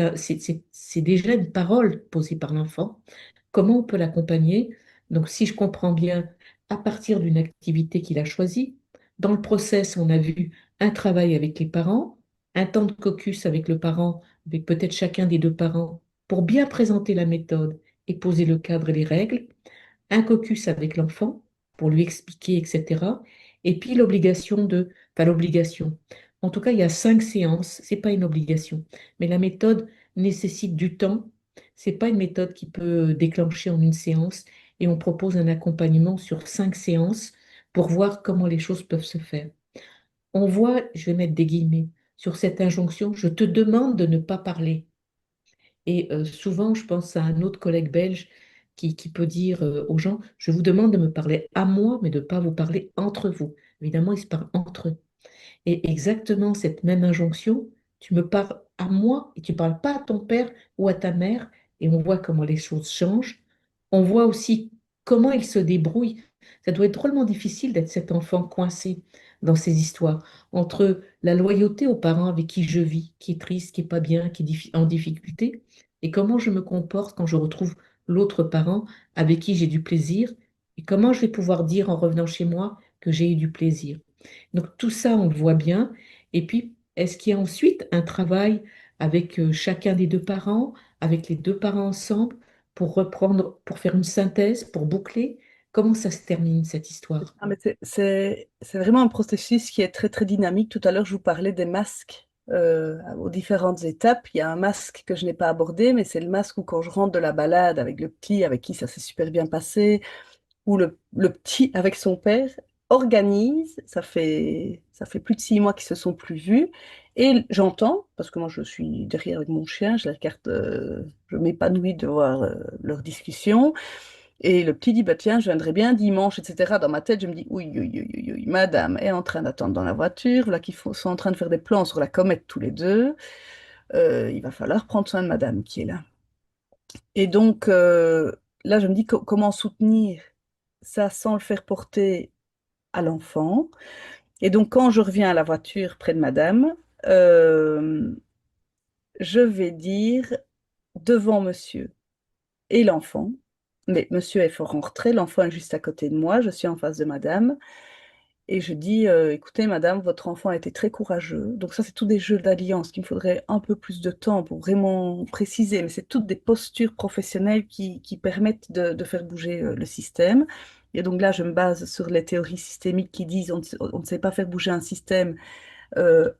déjà une parole posée par l'enfant. Comment on peut l'accompagner? Donc, si je comprends bien, à partir d'une activité qu'il a choisie, dans le process, on a vu un travail avec les parents, un temps de caucus avec le parent, avec peut-être chacun des deux parents, pour bien présenter la méthode et poser le cadre et les règles, un caucus avec l'enfant pour lui expliquer, etc. Et puis enfin l'obligation. En tout cas, il y a 5 séances, c'est pas une obligation, mais la méthode nécessite du temps. C'est pas une méthode qui peut déclencher en une séance et on propose un accompagnement sur 5 séances pour voir comment les choses peuvent se faire. On voit, je vais mettre des guillemets, sur cette injonction, je te demande de ne pas parler. Et souvent, je pense à un autre collègue belge qui peut dire aux gens, je vous demande de me parler à moi, mais de ne pas vous parler entre vous. Évidemment, ils se parlent entre eux. Et exactement cette même injonction, tu me parles à moi et tu ne parles pas à ton père ou à ta mère. Et on voit comment les choses changent. On voit aussi comment il se débrouille. Ça doit être drôlement difficile d'être cet enfant coincé dans ces histoires, entre la loyauté aux parents avec qui je vis, qui est triste, qui est pas bien, qui est en difficulté, et comment je me comporte quand je retrouve l'autre parent avec qui j'ai du plaisir, et comment je vais pouvoir dire en revenant chez moi que j'ai eu du plaisir. Donc tout ça, on le voit bien. Et puis, est-ce qu'il y a ensuite un travail avec chacun des deux parents, avec les deux parents ensemble, pour reprendre, pour faire une synthèse, pour boucler? Comment ça se termine, cette histoire? Ah, mais c'est vraiment un processus qui est très très dynamique. Tout à l'heure, je vous parlais des masques aux différentes étapes. Il y a un masque que je n'ai pas abordé, mais c'est le masque où quand je rentre de la balade avec le petit, avec qui ça s'est super bien passé, ou le petit avec son père, organise, ça fait plus de 6 mois qu'ils se sont plus vus, et j'entends, parce que moi je suis derrière avec mon chien, je les regarde, je m'épanouis de voir leur discussion. Et le petit dit, bah tiens, je viendrai bien dimanche, etc. Dans ma tête, je me dis, oui, oui, oui, oui, oui, madame est en train d'attendre dans la voiture, là sont en train de faire des plans sur la comète tous les deux. Il va falloir prendre soin de madame qui est là. Et donc, là, je me dis, comment soutenir ça sans le faire porter à l'enfant. Et donc, quand je reviens à la voiture près de madame, euh, je vais dire devant monsieur et l'enfant, mais monsieur est fort en retrait, l'enfant est juste à côté de moi, je suis en face de madame. Et je dis, écoutez, madame, votre enfant a été très courageux. Donc ça, c'est tous des jeux d'alliance qu'il me faudrait un peu plus de temps pour vraiment préciser. Mais c'est toutes des postures professionnelles qui permettent de faire bouger le système. Et donc là, je me base sur les théories systémiques qui disent on ne sait pas faire bouger un système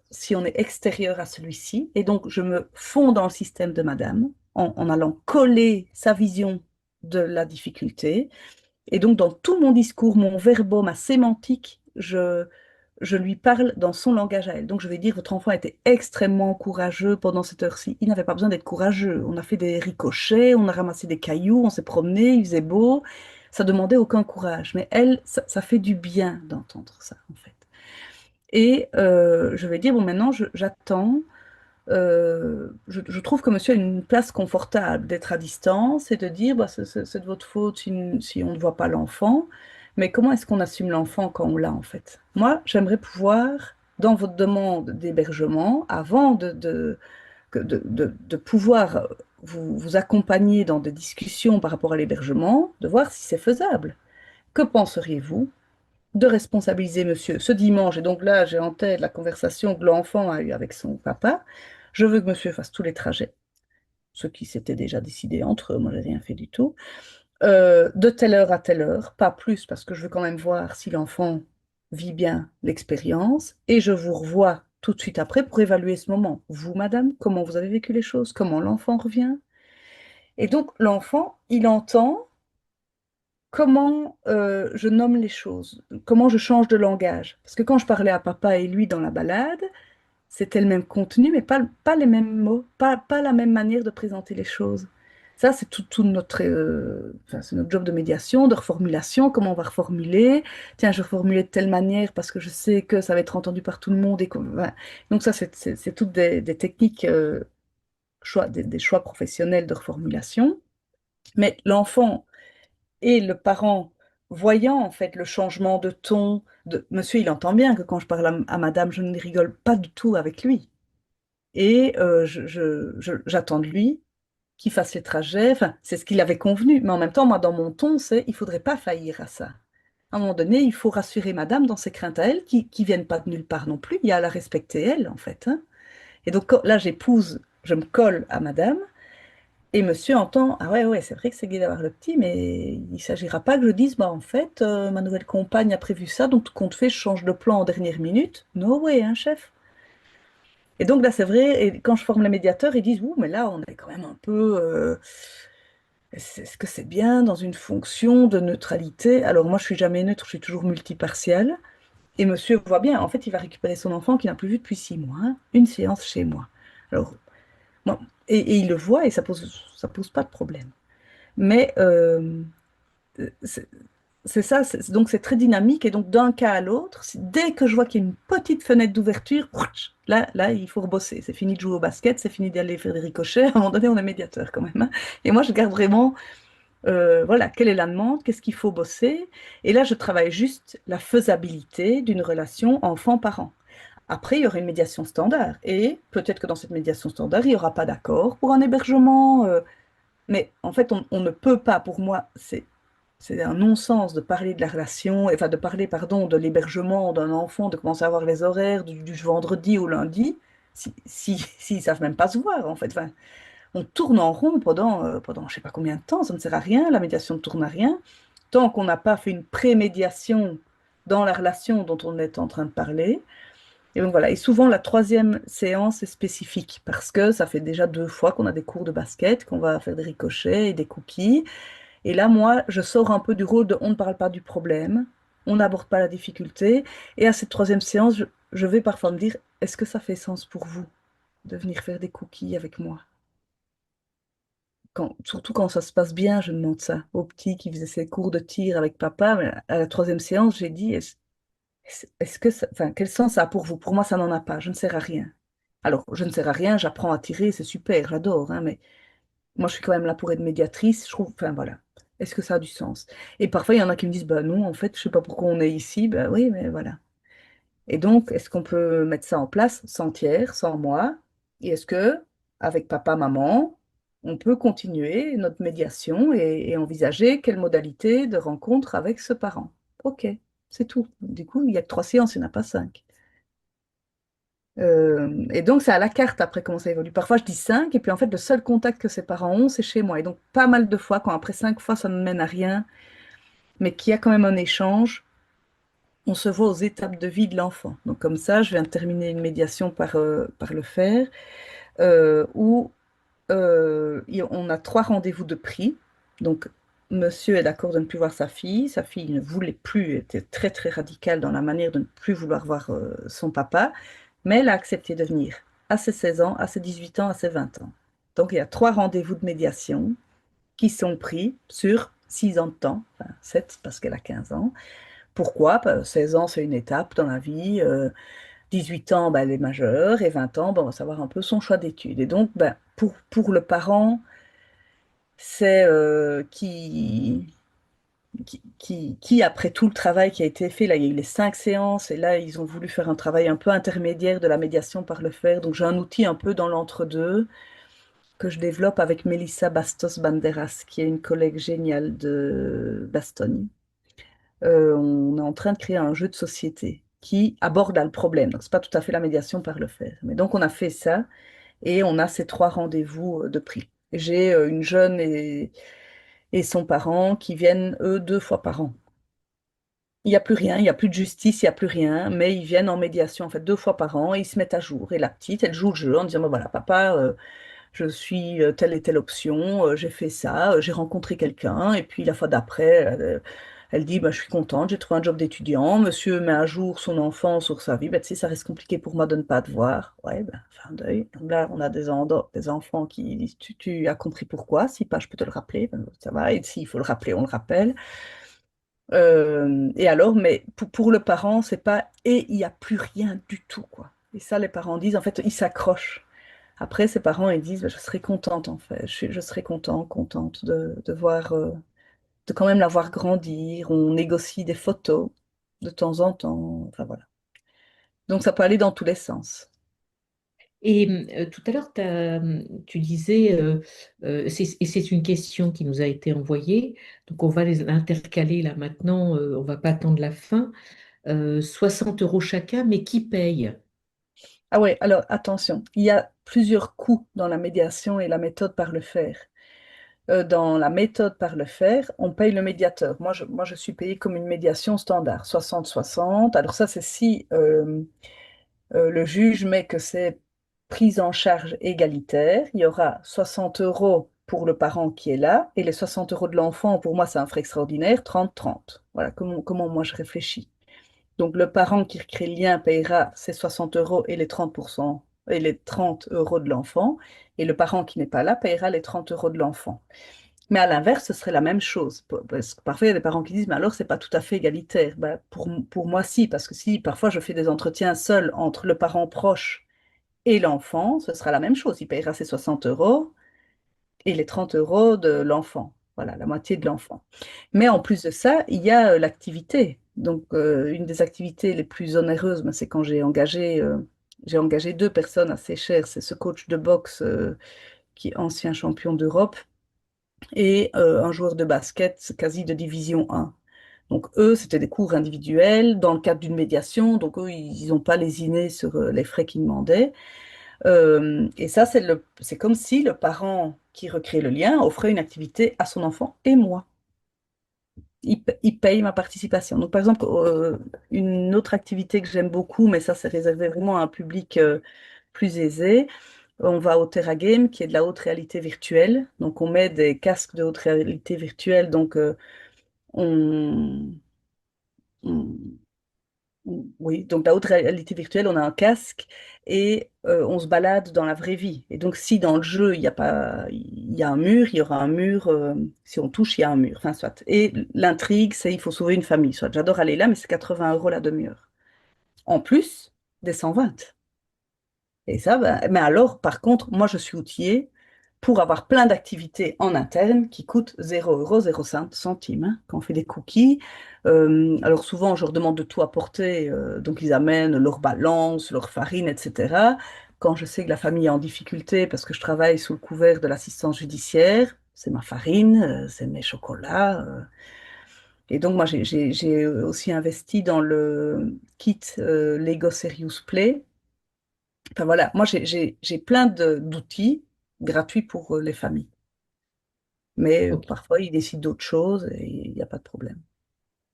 si on est extérieur à celui-ci. Et donc, je me fonds dans le système de madame en allant coller sa vision de la difficulté. Et donc, dans tout mon discours, mon verbo, ma sémantique, je lui parle dans son langage à elle. Donc, je vais dire, votre enfant était extrêmement courageux pendant cette heure-ci. Il n'avait pas besoin d'être courageux. On a fait des ricochets, on a ramassé des cailloux, on s'est promené, il faisait beau. Ça demandait aucun courage, mais elle, ça fait du bien d'entendre ça, en fait. Et je vais dire, bon, maintenant, j'attends. Je trouve que monsieur a une place confortable d'être à distance et de dire, bah, c'est de votre faute si on ne voit pas l'enfant. Mais comment est-ce qu'on assume l'enfant quand on l'a, en fait? Moi, j'aimerais pouvoir, dans votre demande d'hébergement, avant de pouvoir vous accompagner dans des discussions par rapport à l'hébergement, de voir si c'est faisable. Que penseriez-vous de responsabiliser monsieur ce dimanche? Et donc là, j'ai en tête la conversation que l'enfant a eue avec son papa. Je veux que monsieur fasse tous les trajets, ce qui s'était déjà décidé entre eux, moi j'ai rien fait du tout. De telle heure à telle heure, pas plus, parce que je veux quand même voir si l'enfant vit bien l'expérience. Et je vous revois tout de suite après pour évaluer ce moment. Vous, madame, comment vous avez vécu les choses? Comment l'enfant revient? Et donc l'enfant, il entend comment je nomme les choses, comment je change de langage. Parce que quand je parlais à papa et lui dans la balade, c'était le même contenu, mais pas les mêmes mots, pas la même manière de présenter les choses. Ça, c'est tout notre, enfin, c'est notre job de médiation, de reformulation, comment on va reformuler. Tiens, je reformulais de telle manière parce que je sais que ça va être entendu par tout le monde. Voilà. Donc ça, c'est toutes des techniques, des choix professionnels de reformulation. Mais l'enfant et le parent, voyant en fait le changement de ton, monsieur, il entend bien que quand je parle à madame, je ne rigole pas du tout avec lui. Et j'attends de lui qu'il fasse les trajets. Enfin, c'est ce qu'il avait convenu. Mais en même temps, moi, dans mon ton, c'est il faudrait pas faillir à ça. À un moment donné, il faut rassurer madame dans ses craintes à elle, qui viennent pas de nulle part non plus. Il y a à la respecter elle, en fait, hein. Et donc là, j'épouse, je me colle à madame. Et monsieur entend, ah ouais, ouais, c'est vrai que c'est gai d'avoir le petit, mais il ne s'agira pas que je dise, bah en fait, ma nouvelle compagne a prévu ça, donc tout compte fait, je change de plan en dernière minute. No way, hein, chef. Et donc là, c'est vrai, et quand je forme les médiateurs, ils disent, ouh, mais là, on est quand même un peu, est-ce que c'est bien dans une fonction de neutralité? Alors moi, je suis jamais neutre, je suis toujours multipartial. Et monsieur voit bien, en fait, il va récupérer son enfant qu'il n'a plus vu depuis 6 mois, hein, une séance chez moi. Alors, moi, et il le voit et ça pose pas de problème. Mais c'est c'est ça, donc c'est très dynamique. Et donc d'un cas à l'autre, dès que je vois qu'il y a une petite fenêtre d'ouverture, là, il faut rebosser. C'est fini de jouer au basket, c'est fini d'aller faire des ricochets. À un moment donné, on est médiateur quand même, hein. Et moi, je garde vraiment, voilà, quelle est la demande, qu'est-ce qu'il faut bosser. Et là, je travaille juste la faisabilité d'une relation enfant-parent. Après, il y aura une médiation standard. Et peut-être que dans cette médiation standard, il n'y aura pas d'accord pour un hébergement. Mais en fait, on ne peut pas, pour moi, c'est un non-sens de parler de la relation, enfin de parler, pardon, de l'hébergement d'un enfant, de commencer à voir les horaires du vendredi au lundi, s'ils savent même pas se voir, en fait. Enfin, on tourne en rond pendant je sais pas combien de temps, ça ne sert à rien, la médiation ne tourne à rien, tant qu'on n'a pas fait une pré-médiation dans la relation dont on est en train de parler. Et donc voilà, et souvent la troisième séance est spécifique parce que ça fait déjà 2 fois qu'on a des cours de basket, qu'on va faire des ricochets et des cookies. Et là, moi, je sors un peu du rôle de on ne parle pas du problème, on n'aborde pas la difficulté. Et à cette troisième séance, je vais parfois me dire, est-ce que ça fait sens pour vous de venir faire des cookies avec moi? Surtout quand ça se passe bien, je demande ça au petit qui faisait ses cours de tir avec papa. Mais à la troisième séance, j'ai dit, est-ce que enfin, quel sens ça a pour vous? Pour moi, ça n'en a pas. Je ne sers à rien. Alors, je ne sers à rien, j'apprends à tirer, c'est super, j'adore, hein, mais moi, je suis quand même là pour être médiatrice, je trouve, enfin voilà. Est-ce que ça a du sens? Et parfois, il y en a qui me disent, bah non, en fait, je sais pas pourquoi on est ici. Bah oui, mais voilà. Et donc, est-ce qu'on peut mettre ça en place sans tiers, sans moi? Et est-ce que, avec papa, maman, on peut continuer notre médiation et envisager quelle modalité de rencontre avec ce parent? Ok, c'est tout. Du coup, il n'y a que 3 séances, il n'y en a pas 5. Et donc, c'est à la carte après comment ça évolue. Parfois, je dis 5, et puis en fait, le seul contact que ses parents ont, c'est chez moi. Et donc, pas mal de fois, quand après 5 fois, ça ne mène à rien, mais qu'il y a quand même un échange, on se voit aux étapes de vie de l'enfant. Donc, comme ça, je viens de terminer une médiation par le faire, où on a 3 rendez-vous de prix. Donc, monsieur est d'accord de ne plus voir sa fille. Sa fille ne voulait plus, était très, très radicale dans la manière de ne plus vouloir voir son papa. Mais elle a accepté de venir à ses 16 ans, à ses 18 ans, à ses 20 ans. Donc, il y a 3 rendez-vous de médiation qui sont pris sur 6 ans de temps, enfin 7 parce qu'elle a 15 ans. Pourquoi? 16 ans, c'est une étape dans la vie. 18 ans, ben, elle est majeure. Et 20 ans, ben, on va savoir un peu son choix d'études. Et donc, ben, pour le parent, c'est qui, après tout le travail qui a été fait, là, il y a eu les 5 séances. Et là, ils ont voulu faire un travail un peu intermédiaire de la médiation par le faire. Donc, j'ai un outil un peu dans l'entre-deux que je développe avec Melissa Bastos Banderas, qui est une collègue géniale de Bastogne. On est en train de créer un jeu de société qui aborde là, le problème. Donc, c'est pas tout à fait la médiation par le faire. Mais donc, on a fait ça et on a ces 3 rendez-vous de prix. J'ai une jeune et son parent qui viennent, eux, 2 fois par an. Il n'y a plus rien, il n'y a plus de justice, il n'y a plus rien, mais ils viennent en médiation, en fait, 2 fois par an et ils se mettent à jour. Et la petite, elle joue le jeu en disant, ben voilà, papa, je suis telle et telle option, j'ai fait ça, j'ai rencontré quelqu'un, et puis la fois d'après, elle dit, bah, je suis contente, j'ai trouvé un job d'étudiant, monsieur met à jour son enfant sur sa vie, bah, tu sais, ça reste compliqué pour moi de ne pas te voir. Ouais, ben, fin d'œil. Donc là, on a des enfants qui disent, tu as compris pourquoi, si pas, je peux te le rappeler, ben, ça va, et s'il faut le rappeler, on le rappelle. Et alors, mais pour le parent, c'est pas, et il n'y a plus rien du tout, quoi. Et ça, les parents disent, en fait, ils s'accrochent. Après, ses parents, ils disent, bah, je serais contente en fait, je serais contente de voir, de quand même la voir grandir. On négocie des photos de temps en temps. Enfin voilà. Donc ça peut aller dans tous les sens. Et tout à l'heure, tu disais, et c'est une question qui nous a été envoyée, donc on va les intercaler là maintenant, on va pas attendre la fin. 60 € chacun, mais qui paye? Ah ouais, alors attention, il y a plusieurs coûts dans la médiation et la méthode par le faire. Dans la méthode par le faire, on paye le médiateur. Moi, je suis payée comme une médiation standard, 60-60. Alors ça, c'est si le juge met que c'est prise en charge égalitaire. Il y aura 60 € pour le parent qui est là et les 60 € de l'enfant, pour moi, c'est un frais extraordinaire, 30-30. Voilà comment moi je réfléchis. Donc le parent qui recrée le lien payera ses 60 € et les 30% et les 30 € de l'enfant et le parent qui n'est pas là payera les 30 € de l'enfant. Mais à l'inverse, ce serait la même chose. Parce que parfois, il y a des parents qui disent, mais alors, c'est pas tout à fait égalitaire. Ben, pour moi, si, parce que si parfois je fais des entretiens seuls entre le parent proche et l'enfant, ce sera la même chose. Il payera ses 60 € et les 30 € de l'enfant. Voilà, la moitié de l'enfant. Mais en plus de ça, il y a l'activité. Donc, une des activités les plus onéreuses, ben, c'est quand j'ai engagé 2 personnes assez chères. C'est ce coach de boxe qui est ancien champion d'Europe et un joueur de basket quasi de division 1. Donc eux, c'était des cours individuels dans le cadre d'une médiation. Donc eux, ils n'ont pas lésiné sur les frais qu'ils demandaient. Et ça, c'est comme si le parent qui recrée le lien offrait une activité à son enfant et moi. Il paye ma participation. Donc par exemple, une autre activité que j'aime beaucoup, mais ça, c'est réservé vraiment à un public plus aisé. On va au Terra Game, qui est de la haute réalité virtuelle. Donc, on met des casques de haute réalité virtuelle. Donc, on, on- oui, donc la haute réalité virtuelle, on a un casque et on se balade dans la vraie vie. Et donc, si dans le jeu, il y a pas, il y a un mur, il y aura un mur. Si on touche, il y a un mur. Enfin, soit. Et l'intrigue, c'est il faut sauver une famille. Soit. J'adore aller là, mais c'est 80 € la demi-heure. En plus des 120. Et ça, ben, mais alors, par contre, moi, je suis outillée pour avoir plein d'activités en interne qui coûtent 0 € 0,5 centimes. Hein, quand on fait des cookies, alors souvent, je leur demande de tout apporter. Donc, ils amènent leur balance, leur farine, etc. Quand je sais que la famille est en difficulté parce que je travaille sous le couvert de l'assistance judiciaire, c'est ma farine, c'est mes chocolats. Et donc, moi, j'ai aussi investi dans le kit Lego Serious Play. Enfin voilà, moi j'ai plein d'outils gratuits pour les familles. Mais Ok. parfois ils décident d'autres choses et il n'y a pas de problème.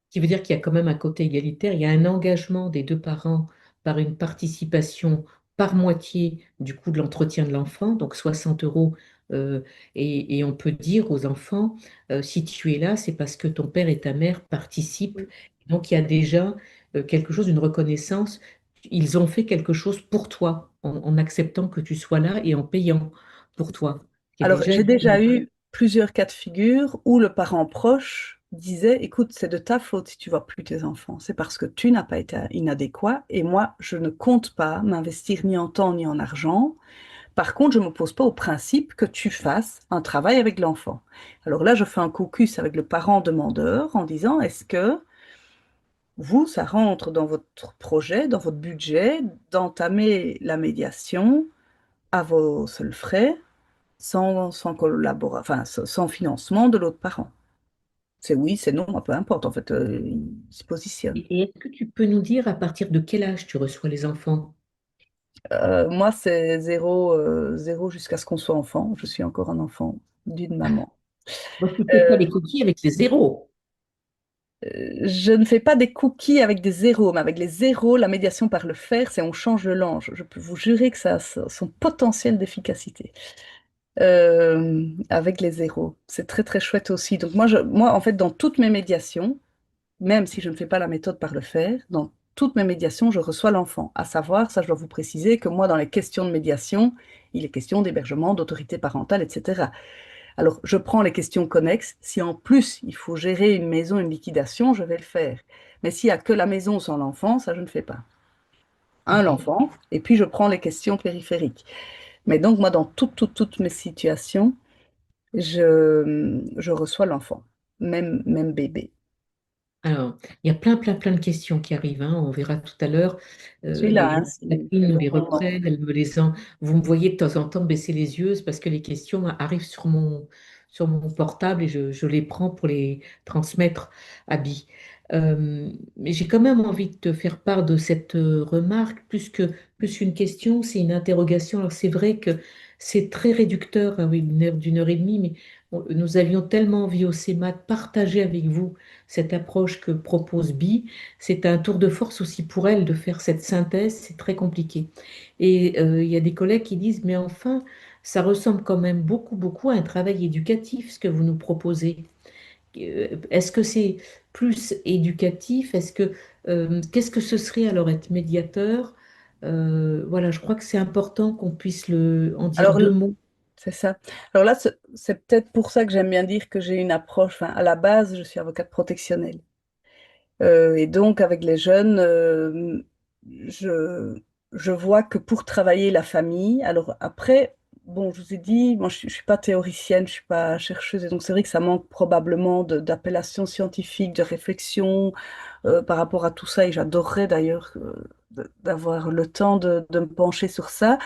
Qui veut dire qu'il y a quand même un côté égalitaire, il y a un engagement des deux parents par une participation par moitié du coût de l'entretien de l'enfant, donc 60 €. Et on peut dire aux enfants, si tu es là, c'est parce que ton père et ta mère participent. Oui. Donc il y a déjà quelque chose, une reconnaissance. Ils ont fait quelque chose pour toi en acceptant que tu sois là et en payant pour toi. Il y a Alors déjà j'ai une déjà eu reconnaissance. plusieurs cas de figure où le parent proche disait, écoute, c'est de ta faute si tu vois plus tes enfants, c'est parce que tu n'as pas été inadéquat et moi, je ne compte pas m'investir ni en temps ni en argent. Par contre, je ne m'oppose pas au principe que tu fasses un travail avec l'enfant. Alors là, je fais un caucus avec le parent demandeur en disant, est-ce que vous, ça rentre dans votre projet, dans votre budget, d'entamer la médiation à vos seuls frais, sans enfin, sans financement de l'autre parent? C'est oui, c'est non, peu importe, en fait, il se positionne. Et est-ce que tu peux nous dire à partir de quel âge tu reçois les enfants? Moi, c'est zéro jusqu'à ce qu'on soit enfant. Je suis encore un enfant d'une maman. Moi, tu ne fais pas Euh, les cookies avec les zéros. je ne fais pas des cookies avec des zéros, mais avec les zéros, la médiation par le faire, c'est on change le langue. Je peux vous jurer que ça a son potentiel d'efficacité. Avec les zéros. C'est très très chouette aussi. Donc moi, en fait, dans toutes mes médiations, même si je ne fais pas la méthode par le faire, dans toutes mes médiations, je reçois l'enfant. À savoir, ça je dois vous préciser que moi, dans les questions de médiation, il est question d'hébergement, d'autorité parentale, etc. Alors, je prends les questions connexes. Si en plus il faut gérer une maison, une liquidation, je vais le faire. Mais s'il n'y a que la maison sans l'enfant, ça je ne fais pas. Un, Ok. l'enfant, et puis je prends les questions périphériques. Mais donc, moi, dans toutes mes situations, je reçois l'enfant, même bébé. Alors, il y a plein de questions qui arrivent, hein. On verra tout à l'heure. Je suis là, hein, si c'est Catherine le nous les bon moment. reprenne, elle me les en... Vous me voyez de temps en temps baisser les yeux, c'est parce que les questions arrivent sur mon portable et je les prends pour les transmettre à Bi. Mais j'ai quand même envie de te faire part de cette remarque, plus qu'une question, c'est une interrogation. Alors, c'est vrai que c'est très réducteur, hein, oui, d'une heure et demie, mais nous avions tellement envie au CEMA de partager avec vous cette approche que propose Bi. C'est un tour de force aussi pour elle de faire cette synthèse, c'est très compliqué. Et il y a des collègues qui disent, mais enfin, ça ressemble quand même beaucoup à un travail éducatif, ce que vous nous proposez. Est-ce que c'est plus éducatif? Qu'est-ce que ce serait alors être médiateur? Voilà, je crois que c'est important qu'on puisse en dire Alors, deux mots. c'est ça. Alors là, c'est peut-être pour ça que j'aime bien dire que j'ai une approche, enfin, à la base, je suis avocate protectionnelle. Et donc, avec les jeunes, je, je vois que pour travailler la famille, alors après, bon, je vous ai dit, moi, je suis pas théoricienne, je suis pas chercheuse, et donc c'est vrai que ça manque probablement d'appellation scientifique, de réflexion par rapport à tout ça, et j'adorerais d'ailleurs d'avoir le temps de me pencher sur ça.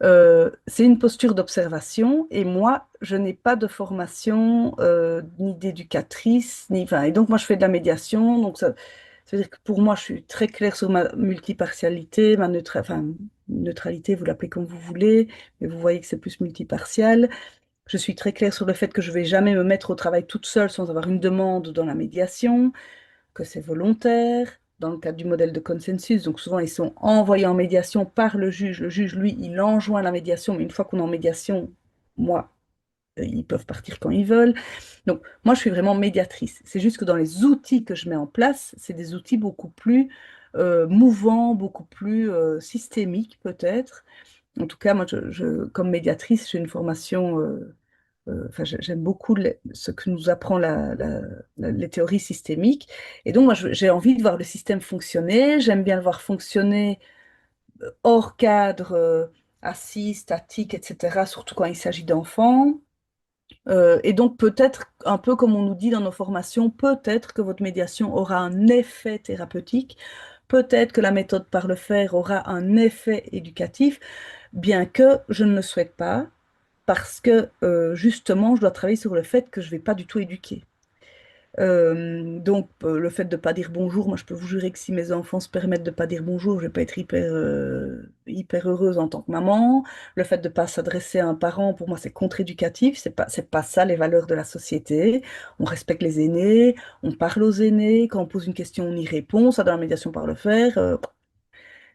C'est une posture d'observation et moi, je n'ai pas de formation ni d'éducatrice, ni, enfin, et donc moi je fais de la médiation, donc ça veut dire que pour moi je suis très claire sur ma multipartialité, enfin, neutralité, vous l'appelez comme vous voulez, mais vous voyez que c'est plus multipartial. Je suis très claire sur le fait que je vais jamais me mettre au travail toute seule sans avoir une demande dans la médiation, que c'est volontaire dans le cadre du modèle de consensus. Donc souvent, ils sont envoyés en médiation par le juge. Le juge, lui, il enjoint la médiation, mais une fois qu'on est en médiation, moi, ils peuvent partir quand ils veulent. Donc moi, je suis vraiment médiatrice. C'est juste que dans les outils que je mets en place, c'est des outils beaucoup plus mouvants, beaucoup plus systémiques peut-être. En tout cas, moi, comme médiatrice, j'ai une formation enfin, j'aime beaucoup ce que nous apprend les théories systémiques. Et donc, moi, j'ai envie de voir le système fonctionner. J'aime bien le voir fonctionner hors cadre, assis, statique, etc., surtout quand il s'agit d'enfants. Et donc, peut-être, un peu comme on nous dit dans nos formations, peut-être que votre médiation aura un effet thérapeutique. Peut-être que la méthode par le faire aura un effet éducatif, bien que je ne le souhaite pas parce que justement, je dois travailler sur le fait que je ne vais pas du tout éduquer. Donc, le fait de ne pas dire bonjour, moi je peux vous jurer que si mes enfants se permettent de ne pas dire bonjour, je ne vais pas être hyper heureuse en tant que maman. Le fait de ne pas s'adresser à un parent, pour moi, c'est contre-éducatif. C'est pas ça les valeurs de la société. On respecte les aînés, on parle aux aînés. Quand on pose une question, on y répond. Ça, dans la médiation par le faire.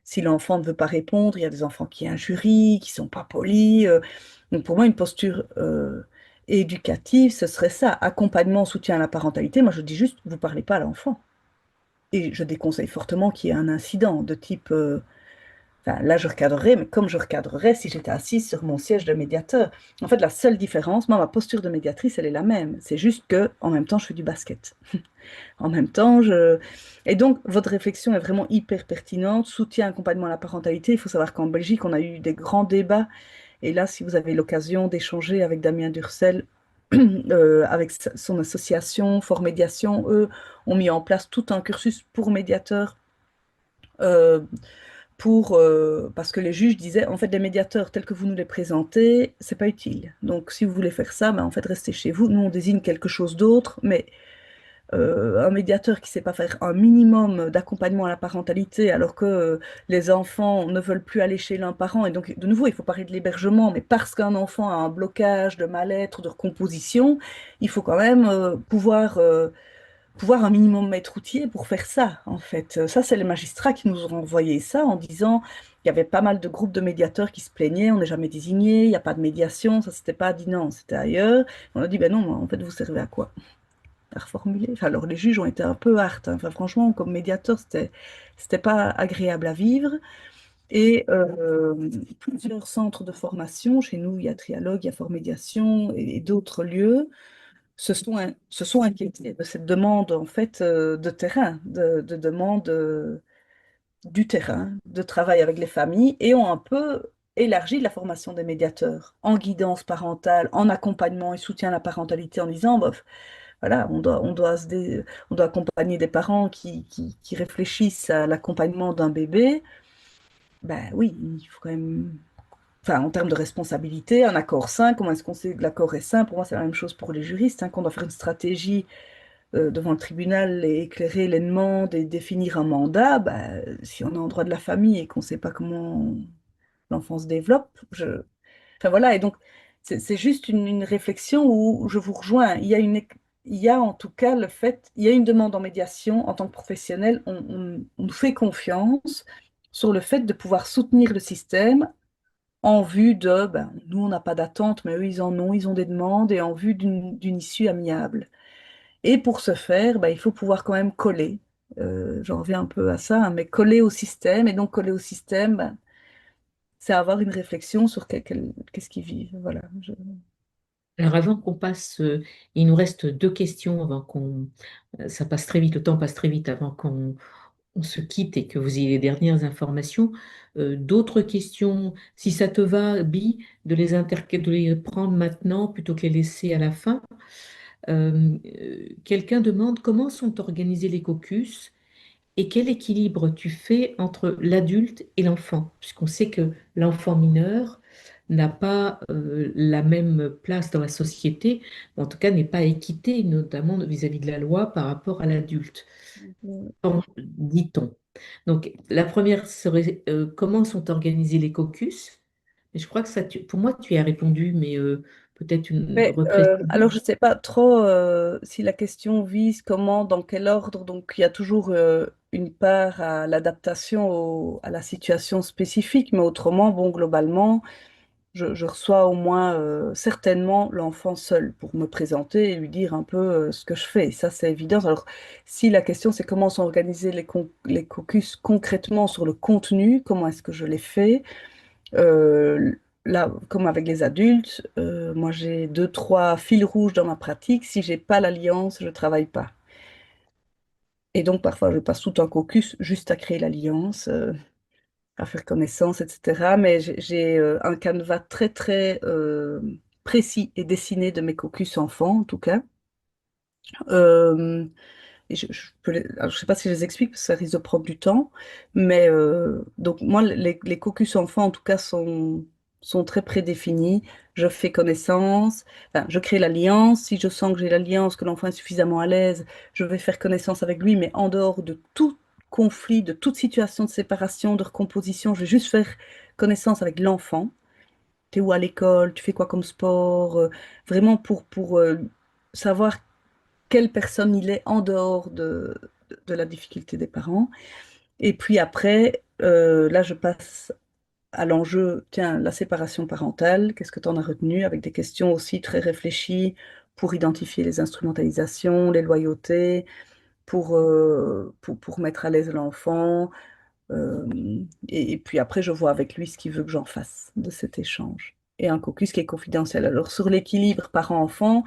Si l'enfant ne veut pas répondre, il y a des enfants qui injurient, qui sont pas polis. Donc pour moi, une posture éducative, ce serait ça. Accompagnement, soutien à la parentalité. Moi, je dis juste, vous parlez pas à l'enfant. Et je déconseille fortement qu'il y ait un incident de type Enfin, là, je recadrerais, mais comme je recadrerais si j'étais assise sur mon siège de médiateur. En fait, la seule différence, moi, ma posture de médiatrice, elle est la même. C'est juste que, en même temps, je fais du basket. En même temps, je... Et donc, votre réflexion est vraiment hyper pertinente. Soutien, accompagnement à la parentalité. Il faut savoir qu'en Belgique, on a eu des grands débats. Et là, si vous avez l'occasion d'échanger avec Damien Durcel, avec son association Fort Médiation, eux ont mis en place tout un cursus pour médiateurs. euh, Parce que les juges disaient, en fait, les médiateurs tels que vous nous les présentez, c'est pas utile. Donc, si vous voulez faire ça, ben, en fait, restez chez vous. Nous, on désigne quelque chose d'autre, mais un médiateur qui ne sait pas faire un minimum d'accompagnement à la parentalité, alors que les enfants ne veulent plus aller chez l'un parent. Et donc, de nouveau, il faut parler de l'hébergement, mais parce qu'un enfant a un blocage de mal-être, de recomposition, il faut quand même pouvoir un minimum mettre outillé pour faire ça, en fait. Ça, c'est les magistrats qui nous ont envoyé ça en disant il y avait pas mal de groupes de médiateurs qui se plaignaient, on n'est jamais désigné, il n'y a pas de médiation, ça, c'était pas dit non, c'était ailleurs. On a dit, ben non, en fait, vous servez à quoi? À reformuler. Enfin, alors les juges ont été un peu hard, hein. Enfin, franchement, comme médiateur, c'était pas agréable à vivre. Et plusieurs centres de formation, chez nous, il y a Trialogue, il y a Fort Médiation et d'autres lieux, se sont inquiétés de cette demande en fait de terrain, de demande du terrain, de travail avec les familles, et ont un peu élargi la formation des médiateurs en guidance parentale, en accompagnement et soutien à la parentalité en disant, bof, voilà, on doit accompagner des parents qui réfléchissent à l'accompagnement d'un bébé. Ben oui, il faut quand même. Enfin, en termes de responsabilité, un accord sain, comment est-ce qu'on sait que l'accord est sain? Pour moi, c'est la même chose pour les juristes, hein, qu'on doit faire une stratégie devant le tribunal et éclairer les demandes et définir un mandat. Ben, si on est en droit de la famille et qu'on ne sait pas comment l'enfant se développe, enfin voilà, et donc c'est juste une réflexion où je vous rejoins. Il y a en tout cas le fait, il y a une demande en médiation en tant que professionnel, on nous fait confiance sur le fait de pouvoir soutenir le système en vue de, ben, nous on n'a pas d'attente, mais eux ils en ont, ils ont des demandes et en vue d'une issue amiable. Et pour ce faire, ben, il faut pouvoir quand même coller. J'en reviens un peu à ça, hein, mais coller au système, et donc coller au système, ben, c'est avoir une réflexion sur qu'est-ce qu'ils vivent. Voilà. Alors avant qu'on passe, il nous reste deux questions avant ça passe très vite, le temps passe très vite avant qu'on on se quitte et que vous ayez les dernières informations. D'autres questions, si ça te va, Bi, de les prendre maintenant plutôt que les laisser à la fin. Quelqu'un demande comment sont organisés les caucus et quel équilibre tu fais entre l'adulte et l'enfant, puisqu'on sait que l'enfant mineur n'a pas la même place dans la société, ou en tout cas n'est pas équité, notamment vis-à-vis de la loi par rapport à l'adulte, dit-on. Donc, la première serait comment sont organisés les caucus? Et je crois que ça, pour moi, tu y as répondu, mais peut-être une Mais, alors, je reprécision. ne sais pas trop si la question vise comment, dans quel ordre. Donc, il y a toujours une part à l'adaptation à la situation spécifique, mais autrement, bon, globalement, je reçois au moins certainement l'enfant seul pour me présenter et lui dire un peu ce que je fais. Ça, c'est évident. Alors, si la question, c'est comment sont organisés les caucus concrètement sur le contenu, comment est-ce que je les fais? Là, comme avec les adultes, moi j'ai deux, trois fils rouges dans ma pratique. Si j'ai pas l'alliance, je travaille pas. Et donc parfois je passe tout un caucus juste à créer l'alliance, à faire connaissance, etc. Mais j'ai un canevas très très précis et dessiné de mes caucus enfants, en tout cas. Euh, Et alors, je sais pas si je les explique parce que ça risque de prendre du temps, mais donc moi, les caucus enfants, en tout cas, sont très prédéfinis. Je fais connaissance, enfin, je crée l'alliance. Si je sens que j'ai l'alliance, que l'enfant est suffisamment à l'aise, je vais faire connaissance avec lui, mais en dehors de tout conflit, de toute situation de séparation, de recomposition, je vais juste faire connaissance avec l'enfant. T'es où à l'école? Tu fais quoi comme sport? Vraiment pour savoir quelle personne il est en dehors de la difficulté des parents. Et puis après, là, je passe à l'enjeu, tiens, la séparation parentale, qu'est-ce que tu en as retenu, avec des questions aussi très réfléchies pour identifier les instrumentalisations, les loyautés, pour mettre à l'aise l'enfant, Euh, et puis après, je vois avec lui ce qu'il veut que j'en fasse de cet échange. Et un caucus qui est confidentiel. Alors sur l'équilibre parent-enfant,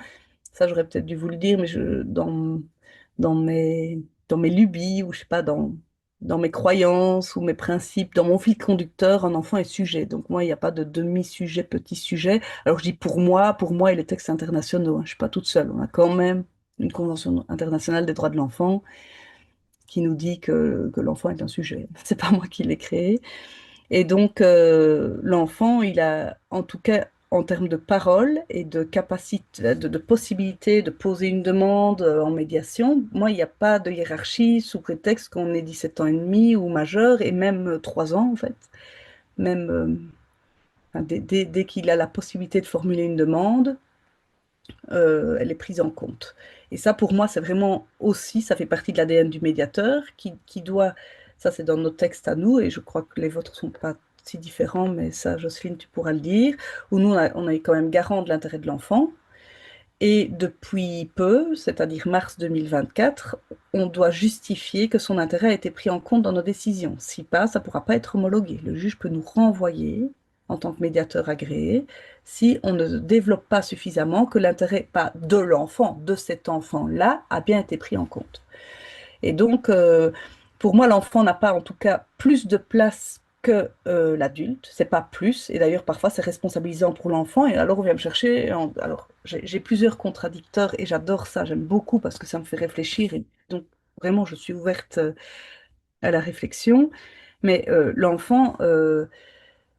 ça j'aurais peut-être dû vous le dire, mais dans mes, dans mes lubies, ou je sais pas, dans mes croyances ou mes principes, dans mon fil conducteur, un enfant est sujet. Donc moi, il n'y a pas de demi-sujet, petit sujet. Alors je dis pour moi et les textes internationaux, hein, je suis pas toute seule. On a quand même une Convention internationale des droits de l'enfant qui nous dit que l'enfant est un sujet. C'est pas moi qui l'ai créé. Et donc, l'enfant, il a, en tout cas, en termes de parole et de capacité, de possibilité de poser une demande en médiation, moi, il n'y a pas de hiérarchie sous prétexte qu'on ait 17 ans et demi ou majeur, et même 3 ans, en fait. Même enfin, dès qu'il a la possibilité de formuler une demande, elle est prise en compte. Et ça, pour moi, c'est vraiment aussi, ça fait partie de l'ADN du médiateur qui doit, ça c'est dans nos textes à nous, et je crois que les vôtres sont pas si différents, mais ça, Jocelyne, tu pourras le dire, où nous, on est quand même garant de l'intérêt de l'enfant. Et depuis peu, c'est-à-dire mars 2024, on doit justifier que son intérêt a été pris en compte dans nos décisions. Si pas, ça ne pourra pas être homologué. Le juge peut nous renvoyer en tant que médiateur agréé si on ne développe pas suffisamment que l'intérêt, pas de l'enfant, de cet enfant-là, a bien été pris en compte. Et donc, pour moi, l'enfant n'a pas en tout cas plus de place que l'adulte, c'est pas plus, et d'ailleurs parfois c'est responsabilisant pour l'enfant, et alors on vient me chercher, alors j'ai plusieurs contradicteurs, et j'adore ça, j'aime beaucoup parce que ça me fait réfléchir, et donc vraiment je suis ouverte à la réflexion, mais l'enfant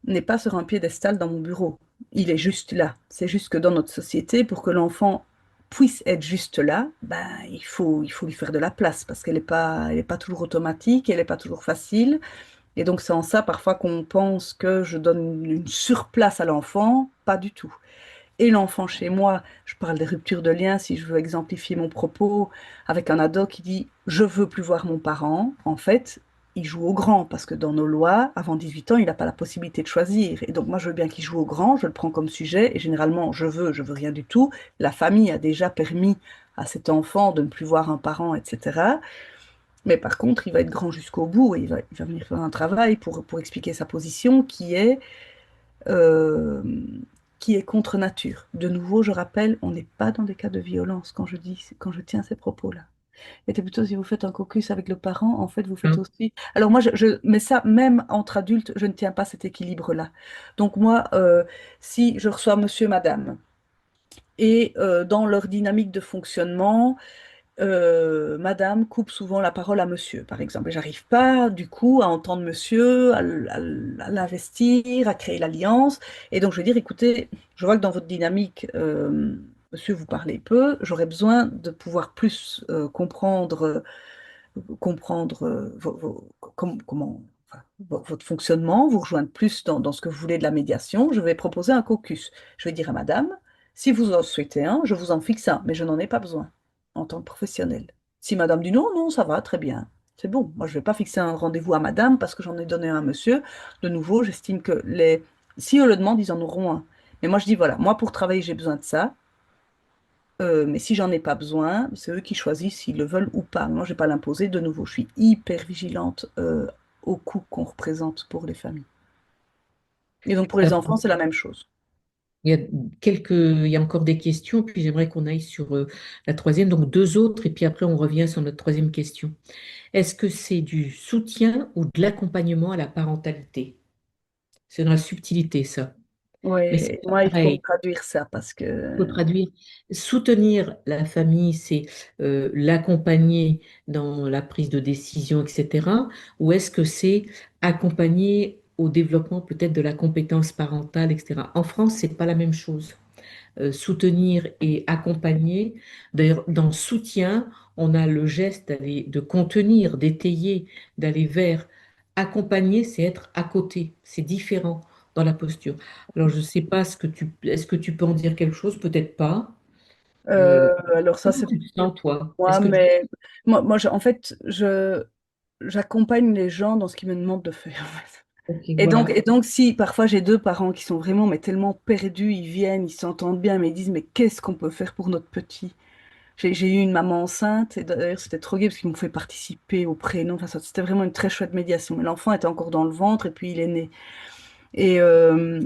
n'est pas sur un piédestal dans mon bureau, il est juste là, c'est juste que dans notre société, pour que l'enfant puisse être juste là, ben, il faut lui faire de la place parce elle est pas toujours automatique, elle n'est pas toujours facile. Et donc, c'est en ça parfois qu'on pense que je donne une surplace à l'enfant. Pas du tout. Et l'enfant chez moi, je parle des ruptures de lien, si je veux exemplifier mon propos, avec un ado qui dit je veux plus voir mon parent. En fait, il joue au grand parce que dans nos lois, avant 18 ans, il n'a pas la possibilité de choisir. Et donc, moi, je veux bien qu'il joue au grand, je le prends comme sujet. Et généralement, je veux rien du tout. La famille a déjà permis à cet enfant de ne plus voir un parent, etc. Mais par contre, il va être grand jusqu'au bout et il va venir faire un travail pour expliquer sa position euh, qui est contre nature. De nouveau, je rappelle, on n'est pas dans des cas de violence quand je tiens ces propos-là. Et c'est plutôt si vous faites un caucus avec le parent, en fait, vous faites Hein. aussi. Alors moi, mais ça, même entre adultes, je ne tiens pas cet équilibre-là. Donc moi, si je reçois monsieur, madame, et dans leur dynamique de fonctionnement, madame coupe souvent la parole à monsieur, par exemple. Et j'arrive pas, du coup, à entendre monsieur, à l'investir, à créer l'alliance. Et donc, je vais dire, écoutez, je vois que dans votre dynamique, monsieur, vous parlez peu. J'aurais besoin de pouvoir plus comprendre comment, enfin, votre fonctionnement, vous rejoindre plus dans ce que vous voulez de la médiation. Je vais proposer un caucus. Je vais dire à madame, si vous en souhaitez un, je vous en fixe un, mais je n'en ai pas besoin en tant que professionnel. Si madame dit non, non, ça va, très bien. C'est bon. Moi, je ne vais pas fixer un rendez-vous à madame parce que j'en ai donné un à monsieur. De nouveau, j'estime que si eux le demandent, ils en auront un. Mais moi, je dis, voilà, moi, pour travailler, j'ai besoin de ça. Mais si j'en ai pas besoin, c'est eux qui choisissent s'ils le veulent ou pas. Moi, je vais pas l'imposer. De nouveau, je suis hyper vigilante au coût qu'on représente pour les familles. Et donc pour les enfants, Alors, c'est la même chose. il y a il y a encore des questions, puis j'aimerais qu'on aille sur la troisième, donc deux autres, et puis après on revient sur notre troisième question. Est-ce que c'est du soutien ou de l'accompagnement à la parentalité? C'est dans la subtilité, ça. Mais c'est Oui, moi, il faut me pareil. traduire ça parce Faut que traduire. Soutenir la famille, c'est l'accompagner dans la prise de décision, etc. Ou est-ce que c'est accompagner au développement peut-être de la compétence parentale, etc. En France, c'est pas la même chose. Soutenir et accompagner. D'ailleurs, dans soutien, on a le geste de contenir, d'étayer, d'aller vers. Accompagner, c'est être à côté. C'est différent dans la posture. Alors, je ne sais pas est-ce que tu peux en dire quelque chose? Peut-être pas. Euh, alors ça, Comment c'est tu te sens, toi? moi, Est-ce que tu... mais en fait, j'accompagne les gens dans ce qu'ils me demandent de faire. En fait. Ok, Et voilà. donc, si parfois j'ai deux parents qui sont vraiment mais tellement perdus, ils viennent, ils s'entendent bien, mais ils disent, mais qu'est-ce qu'on peut faire pour notre petit? J'ai eu une maman enceinte, et d'ailleurs c'était trop gai parce qu'ils m'ont fait participer au prénom. Enfin, c'était vraiment une très chouette médiation. Mais l'enfant était encore dans le ventre et puis il est né. Et, euh,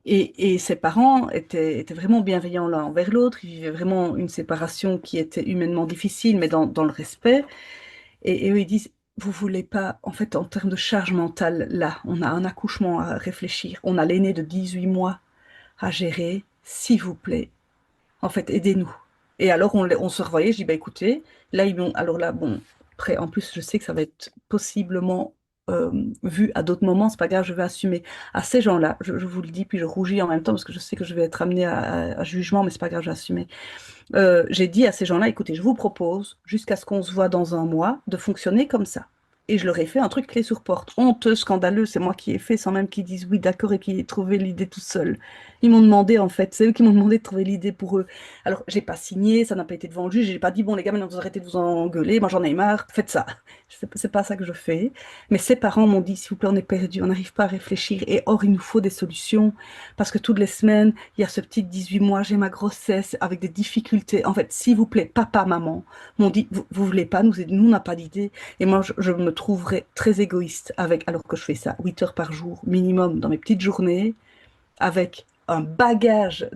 et ses parents étaient vraiment bienveillants l'un envers l'autre. Ils vivaient vraiment une séparation qui était humainement difficile, mais dans le respect. Et eux, ils disent, vous voulez pas, en fait, en termes de charge mentale, là, on a un accouchement à réfléchir, on a l'aîné de 18 mois à gérer, s'il vous plaît, en fait, aidez-nous. Et alors, on se revoyait, je dis, bah écoutez, là, ils m'ont, alors là, bon, après, en plus, je sais que ça va être possiblement euh, vu à d'autres moments, c'est pas grave, je vais assumer. À ces gens-là, je vous le dis, puis je rougis en même temps, parce que je sais que je vais être amenée à jugement, mais c'est pas grave, je vais assumer. J'ai dit à ces gens-là, écoutez, je vous propose, jusqu'à ce qu'on se voit dans un mois, de fonctionner comme ça. Et je leur ai fait un truc clé sur porte. Honteux, scandaleux, c'est moi qui ai fait, sans même qu'ils disent oui, d'accord, et qu'ils aient trouvé l'idée tout seul. Ils m'ont demandé, en fait, c'est eux qui m'ont demandé de trouver l'idée pour eux. Alors, j'ai pas signé, ça n'a pas été devant le juge, j'ai pas dit, bon, les gars, maintenant vous arrêtez de vous engueuler, moi j'en ai marre, faites ça. C'est pas ça que je fais. Mais ses parents m'ont dit, s'il vous plaît, on est perdu, on n'arrive pas à réfléchir, et or, il nous faut des solutions, parce que toutes les semaines, il y a ce petit 18 mois, j'ai ma grossesse avec des difficultés. En fait, s'il vous plaît, papa, maman, m'ont dit, vous voulez pas nous aider, nous, on n'a pas d'idée. Et moi, je me trouverais très égoïste avec, alors que je fais ça 8 heures par jour minimum dans mes petites journées, avec un bagage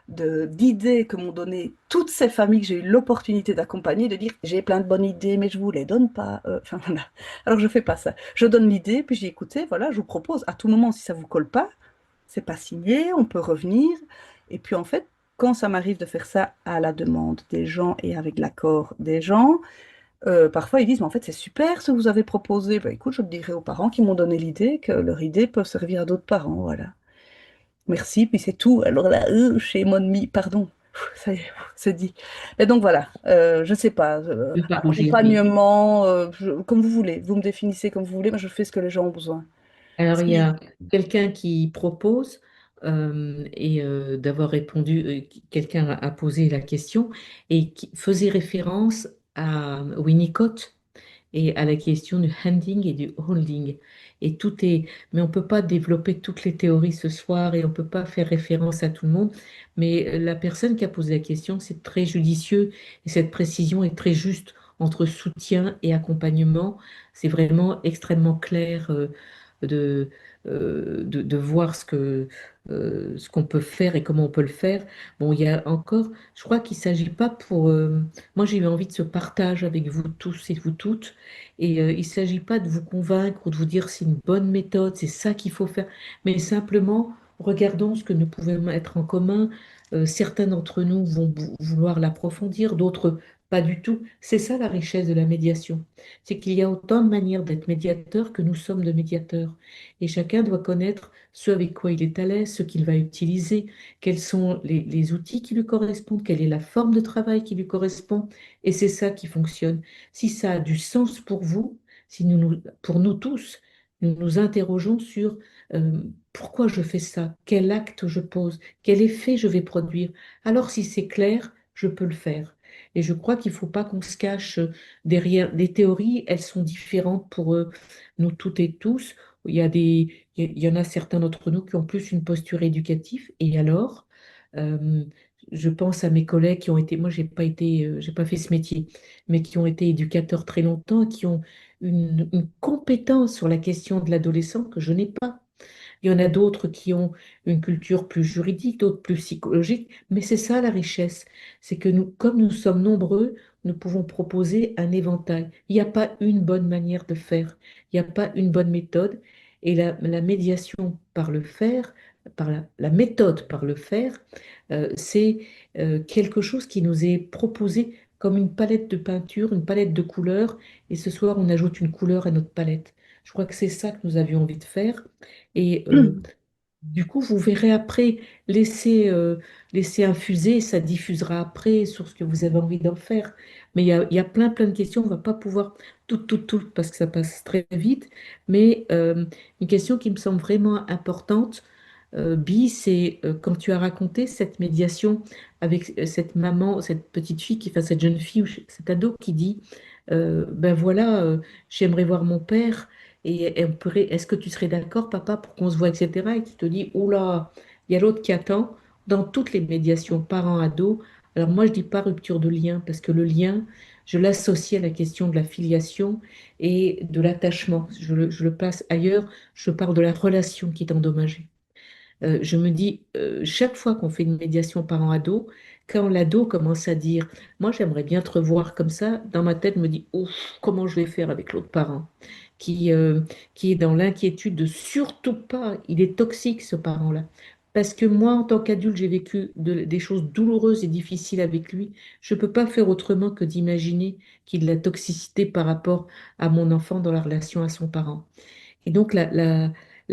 d'idées que m'ont donné toutes ces familles que j'ai eu l'opportunité d'accompagner, de dire j'ai plein de bonnes idées, mais je vous les donne pas. Enfin, voilà. Alors je fais pas ça. Je donne l'idée, puis j'ai écoutez, voilà, je vous propose à tout moment, si ça vous colle pas, c'est pas signé, on peut revenir. Et puis en fait, quand ça m'arrive de faire ça à la demande des gens et avec l'accord des gens, parfois ils disent, mais en fait c'est super ce que vous avez proposé. Bah, écoute, je le dirai aux parents qui m'ont donné l'idée que leur idée peut servir à d'autres parents. Voilà. Merci, puis c'est tout. Alors là, chez mon ami, pardon. Ça y est, c'est dit. Et donc voilà, je sais pas, Ne pas rougir, oui. accompagnement, comme vous voulez, vous me définissez comme vous voulez, mais je fais ce que les gens ont besoin. Alors, il y Si. a quelqu'un qui propose et d'avoir répondu, quelqu'un a posé la question et qui faisait référence à Winnicott et à la question du handing et du holding. Et tout est, mais on ne peut pas développer toutes les théories ce soir et on ne peut pas faire référence à tout le monde. Mais la personne qui a posé la question, c'est très judicieux et cette précision est très juste entre soutien et accompagnement. C'est vraiment extrêmement clair de, de voir ce qu'on peut faire et comment on peut le faire. Bon, il y a encore, je crois qu'il ne s'agit pas pour... moi, j'ai eu envie de ce partage avec vous tous et vous toutes. Et il ne s'agit pas de vous convaincre ou de vous dire c'est une bonne méthode, c'est ça qu'il faut faire, mais simplement regardons ce que nous pouvons mettre en commun. Certains d'entre nous vont vouloir l'approfondir, d'autres pas du tout. C'est ça la richesse de la médiation. C'est qu'il y a autant de manières d'être médiateur que nous sommes de médiateurs. Et chacun doit connaître ce avec quoi il est à l'aise, ce qu'il va utiliser, quels sont les outils qui lui correspondent, quelle est la forme de travail qui lui correspond. Et c'est ça qui fonctionne. Si ça a du sens pour vous, si pour nous tous, nous nous interrogeons sur pourquoi je fais ça, quel acte je pose, quel effet je vais produire. Alors si c'est clair, je peux le faire. Et je crois qu'il ne faut pas qu'on se cache derrière des théories, elles sont différentes pour nous toutes et tous. Il y en a certains d'entre nous qui ont plus une posture éducative. Et alors, euh, je pense à mes collègues qui ont été, moi j'ai pas fait ce métier, mais qui ont été éducateurs très longtemps, qui ont une compétence sur la question de l'adolescent que je n'ai pas. Il y en a d'autres qui ont une culture plus juridique, d'autres plus psychologique, mais c'est ça la richesse. C'est que nous, comme nous sommes nombreux, nous pouvons proposer un éventail. Il n'y a pas une bonne manière de faire, il n'y a pas une bonne méthode. Et la médiation par le faire, par la méthode par le faire, c'est quelque chose qui nous est proposé comme une palette de peinture, une palette de couleurs, et ce soir on ajoute une couleur à notre palette. Je crois que c'est ça que nous avions envie de faire. Et du coup, vous verrez après, laisser infuser, ça diffusera après sur ce que vous avez envie d'en faire. Mais il y a plein de questions, on ne va pas pouvoir tout, parce que ça passe très vite. Mais une question qui me semble vraiment importante, Bi, c'est quand tu as raconté cette médiation avec cette maman, cette petite fille, enfin cette jeune fille ou cet ado qui dit, ben voilà, j'aimerais voir mon père. Et est-ce que tu serais d'accord, papa, pour qu'on se voit, etc. Et tu te dis, oula, il y a l'autre qui attend. Dans toutes les médiations parents-ados, Alors moi, je dis pas rupture de lien, parce que le lien, je l'associe à la question de la filiation et de l'attachement. Je le place ailleurs, je parle de la relation qui est endommagée. Je me dis, chaque fois qu'on fait une médiation parent-ado, quand l'ado commence à dire, moi j'aimerais bien te revoir comme ça, dans ma tête, je me dit, ouf, comment je vais faire avec l'autre parent qui, euh, qui est dans l'inquiétude de surtout pas, il est toxique ce parent-là. Parce que moi, en tant qu'adulte, j'ai vécu des choses douloureuses et difficiles avec lui. Je ne peux pas faire autrement que d'imaginer qu'il y a de la toxicité par rapport à mon enfant dans la relation à son parent. Et donc, la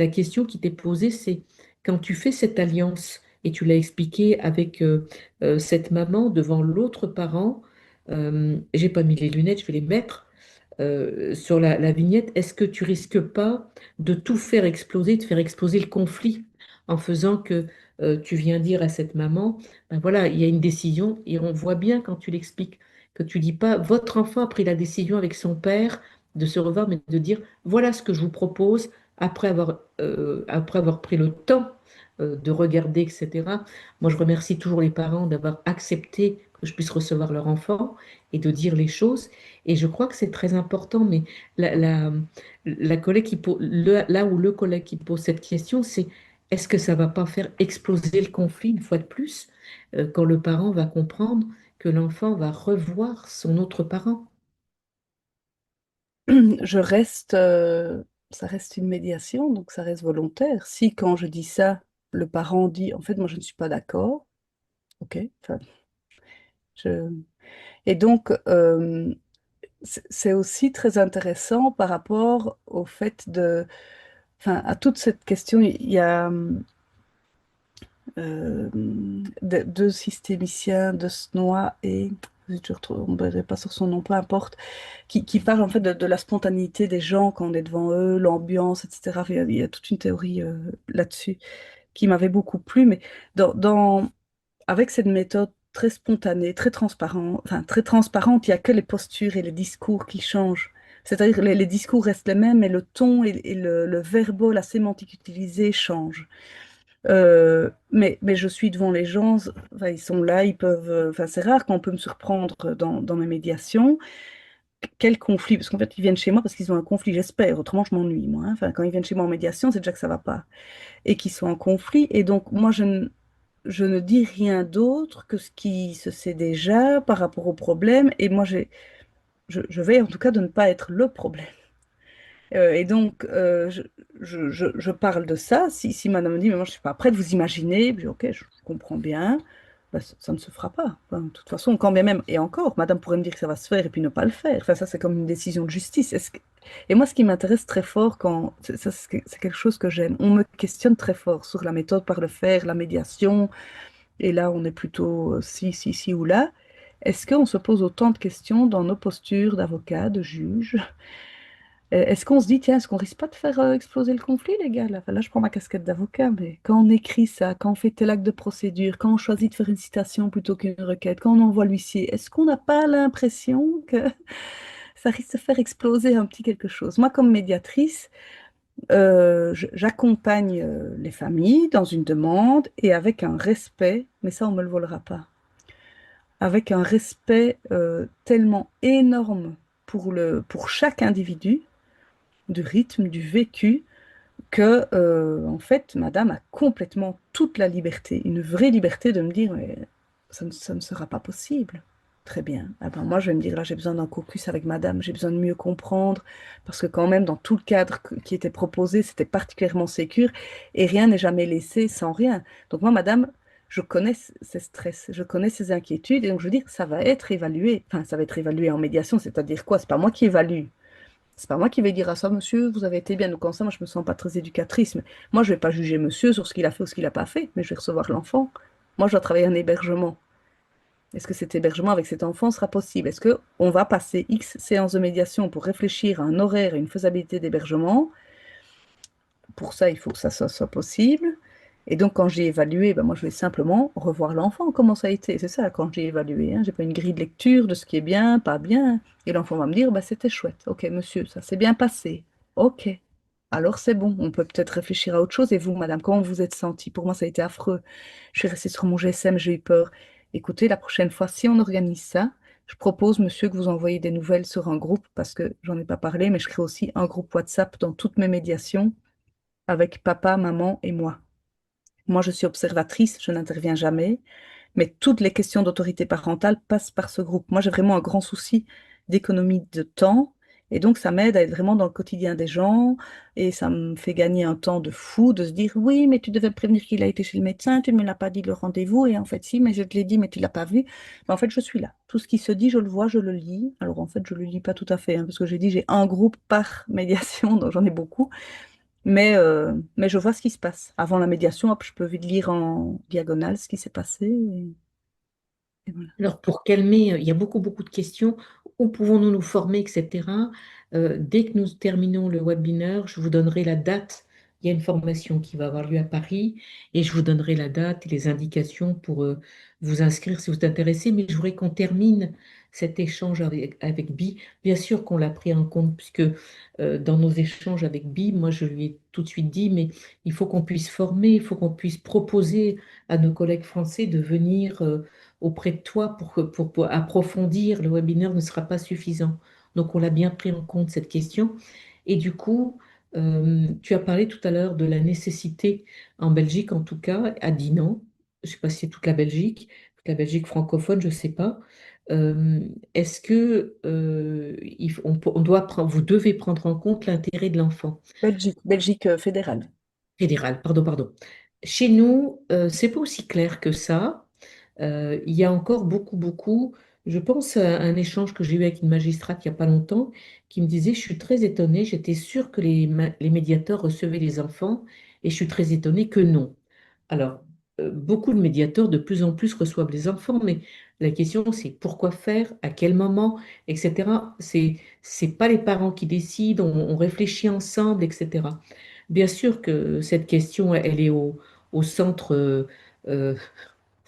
question qui t'est posée, c'est quand tu fais cette alliance, et tu l'as expliqué avec cette maman devant l'autre parent, j'ai pas mis les lunettes, je vais les mettre sur la vignette, est-ce que tu risques pas de tout faire exploser, de faire exploser le conflit en faisant que tu viens dire à cette maman, ben voilà, il y a une décision et on voit bien quand tu l'expliques que tu dis pas votre enfant a pris la décision avec son père de se revoir, mais de dire voilà ce que je vous propose après avoir pris le temps de regarder, etc. Moi, je remercie toujours les parents d'avoir accepté que je puisse recevoir leur enfant et de dire les choses. Et je crois que c'est très important, mais la, la, la collègue là où le collègue qui pose cette question, c'est est-ce que ça va pas faire exploser le conflit une fois de plus, quand le parent va comprendre que l'enfant va revoir son autre parent? Je reste, ça reste une médiation, donc ça reste volontaire. Si quand je dis ça, le parent dit, en fait, moi je ne suis pas d'accord, ok. Enfin, je... Et donc, c'est aussi très intéressant par rapport au fait de, enfin, à toute cette question, il y a deux systémiciens de Snois et je ne retomberai pas sur son nom, peu importe, qui parlent en fait de la spontanéité des gens quand on est devant eux, l'ambiance, etc. Il y a toute une théorie là-dessus qui m'avait beaucoup plu, mais avec cette méthode très spontanée, très transparente, enfin très transparente, il n'y a que les postures et les discours qui changent. C'est-à-dire les discours restent les mêmes, mais le ton et le verbo, la sémantique utilisée change. Mais je suis devant les gens, enfin, ils sont là, ils peuvent. Enfin, c'est rare qu'on peut me surprendre dans mes médiations. Quel conflit? Parce qu'en fait, ils viennent chez moi parce qu'ils ont un conflit, j'espère. Autrement, je m'ennuie, moi, hein. Enfin, quand ils viennent chez moi en médiation, c'est déjà que ça va pas. Et qu'ils sont en conflit. Et donc, moi, je ne dis rien d'autre que ce qui se sait déjà par rapport au problème. Et moi, je vais en tout cas de ne pas être le problème. Et donc, je parle de ça. Si madame me dit, mais moi, je ne suis pas prête, vous imaginez, puis, ok, je comprends bien, bah, ça ne se fera pas. Enfin, de toute façon, quand bien même, et encore, madame pourrait me dire que ça va se faire et puis ne pas le faire. Enfin, ça, c'est comme une décision de justice. Et moi, ce qui m'intéresse très fort, c'est quelque chose que j'aime, on me questionne très fort sur la méthode par le faire, la médiation, et là, on est plutôt si ou là. Est-ce qu'on se pose autant de questions dans nos postures d'avocat, de juge? Est-ce qu'on se dit, tiens, est-ce qu'on risque pas de faire exploser le conflit, les gars? Là, enfin, là, je prends ma casquette d'avocat, mais quand on écrit ça, quand on fait tel acte de procédure, quand on choisit de faire une citation plutôt qu'une requête, quand on envoie l'huissier, est-ce qu'on n'a pas l'impression que ça risque de faire exploser un petit quelque chose? Moi, comme médiatrice, j'accompagne les familles dans une demande et avec un respect, mais ça, on ne me le volera pas, avec un respect tellement énorme pour chaque individu, du rythme, du vécu, que, en fait, madame a complètement toute la liberté, une vraie liberté de me dire, mais ça ne sera pas possible. Très bien. Ah ben, moi, je vais me dire, là, j'ai besoin d'un caucus avec madame, j'ai besoin de mieux comprendre, parce que quand même, dans tout le cadre qui était proposé, c'était particulièrement sécure, et rien n'est jamais laissé sans rien. Donc moi, madame, je connais ses stress, je connais ses inquiétudes, et donc je veux dire, ça va être évalué. Enfin, ça va être évalué en médiation, c'est-à-dire quoi? C'est pas moi qui évalue. C'est pas moi qui vais dire à ça, monsieur, vous avez été bien. Donc, comme ça, moi, je me sens pas très éducatrice. Mais moi, je vais pas juger monsieur sur ce qu'il a fait ou ce qu'il n'a pas fait, mais je vais recevoir l'enfant. Moi, je dois travailler un hébergement. Est-ce que cet hébergement avec cet enfant sera possible? Est-ce que on va passer X séances de médiation pour réfléchir à un horaire et une faisabilité d'hébergement? Pour ça, il faut que ça soit possible. Et donc, quand j'ai évalué, ben, moi, je vais simplement revoir l'enfant, comment ça a été. C'est ça, quand j'ai évalué. Hein. J'ai pas une grille de lecture de ce qui est bien, pas bien. Et l'enfant va me dire, bah, c'était chouette. Ok, monsieur, ça s'est bien passé. Ok. Alors, c'est bon. On peut peut-être réfléchir à autre chose. Et vous, madame, comment vous êtes sentie? Pour moi, ça a été affreux. Je suis restée sur mon GSM, j'ai eu peur. écoutez, la prochaine fois, si on organise ça, je propose, monsieur, que vous envoyez des nouvelles sur un groupe, parce que j'en ai pas parlé, mais je crée aussi un groupe WhatsApp dans toutes mes médiations avec papa, maman et moi. Moi, je suis observatrice, je n'interviens jamais, mais toutes les questions d'autorité parentale passent par ce groupe. Moi, j'ai vraiment un grand souci d'économie de temps, et donc ça m'aide à être vraiment dans le quotidien des gens, et ça me fait gagner un temps de fou de se dire, oui, mais tu devais me prévenir qu'il a été chez le médecin, tu ne me l'as pas dit le rendez-vous, et en fait, si, mais je te l'ai dit, mais tu ne l'as pas vu. Mais en fait, je suis là. Tout ce qui se dit, je le vois, je le lis. Alors en fait, je ne le lis pas tout à fait, hein, parce que j'ai dit, j'ai un groupe par médiation, donc j'en ai beaucoup. Mais je vois ce qui se passe. Avant la médiation, hop, je peux vite lire en diagonale ce qui s'est passé. Et voilà. Alors, pour calmer, il y a beaucoup, beaucoup de questions. Où pouvons-nous nous former, etc. Dès que nous terminons le webinaire, je vous donnerai la date. Il y a une formation qui va avoir lieu à Paris et je vous donnerai la date et les indications pour vous inscrire si vous êtes intéressé. Mais je voudrais qu'on termine cet échange avec Bi. Bien sûr qu'on l'a pris en compte, puisque dans nos échanges avec Bi, moi, je lui ai tout de suite dit, mais il faut qu'on puisse former, il faut qu'on puisse proposer à nos collègues français de venir auprès de toi pour approfondir. Le webinaire ne sera pas suffisant. Donc, on l'a bien pris en compte, cette question. Et du coup, tu as parlé tout à l'heure de la nécessité, en Belgique en tout cas, à Dinan, je ne sais pas si c'est toute la Belgique francophone, je ne sais pas. Est-ce que vous devez prendre en compte l'intérêt de l'enfant? Belgique, Belgique fédérale. Fédéral, pardon, pardon. Chez nous, c'est pas aussi clair que ça. Il y a encore beaucoup, beaucoup. Je pense à un échange que j'ai eu avec une magistrate il n'y a pas longtemps qui me disait, je suis très étonnée, j'étais sûre que les médiateurs recevaient les enfants et je suis très étonnée que non. Alors, beaucoup de médiateurs de plus en plus reçoivent les enfants, mais la question c'est pourquoi faire, à quel moment, etc. C'est pas les parents qui décident, on réfléchit ensemble, etc. Bien sûr que cette question, elle est au centre. Euh,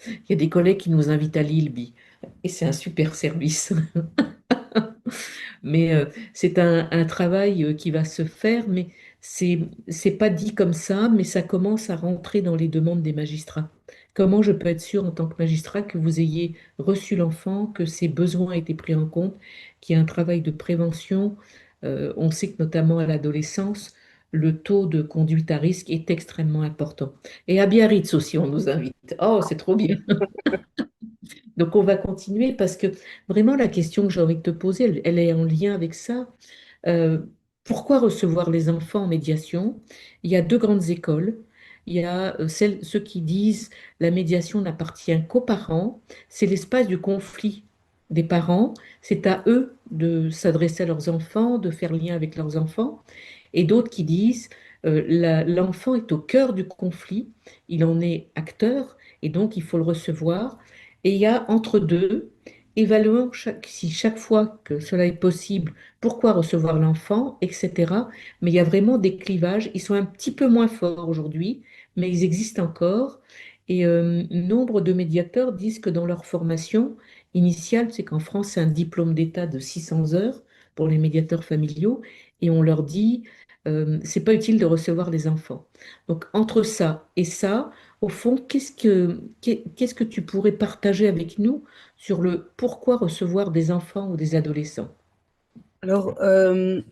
il y a des collègues qui nous invitent à Lille, et c'est un super service. Mais c'est un travail qui va se faire, mais c'est pas dit comme ça, mais ça commence à rentrer dans les demandes des magistrats. Comment je peux être sûre en tant que magistrat que vous ayez reçu l'enfant, que ses besoins aient été pris en compte, qu'il y a un travail de prévention. On sait que notamment à l'adolescence, le taux de conduite à risque est extrêmement important. Et à Biarritz aussi, on nous invite. Oh, c'est trop bien. Donc, on va continuer parce que vraiment, la question que j'ai envie de te poser, elle est en lien avec ça. Euh, Pourquoi recevoir les enfants en médiation? Il y a deux grandes écoles. Il y a ceux qui disent la médiation n'appartient qu'aux parents. C'est l'espace du conflit des parents. C'est à eux de s'adresser à leurs enfants, de faire lien avec leurs enfants. Et d'autres qui disent l'enfant est au cœur du conflit, il en est acteur et donc il faut le recevoir. Et il y a entre deux, évaluons si chaque fois que cela est possible, pourquoi recevoir l'enfant, etc. Mais il y a vraiment des clivages. Ils sont un petit peu moins forts aujourd'hui, mais ils existent encore. Et nombre de médiateurs disent que dans leur formation initiale, c'est qu'en France, c'est un diplôme d'État de 600 heures pour les médiateurs familiaux, et on leur dit, c'est pas utile de recevoir les enfants. Donc entre ça et ça, au fond, qu'est-ce que tu pourrais partager avec nous sur le pourquoi recevoir des enfants ou des adolescents? Alors,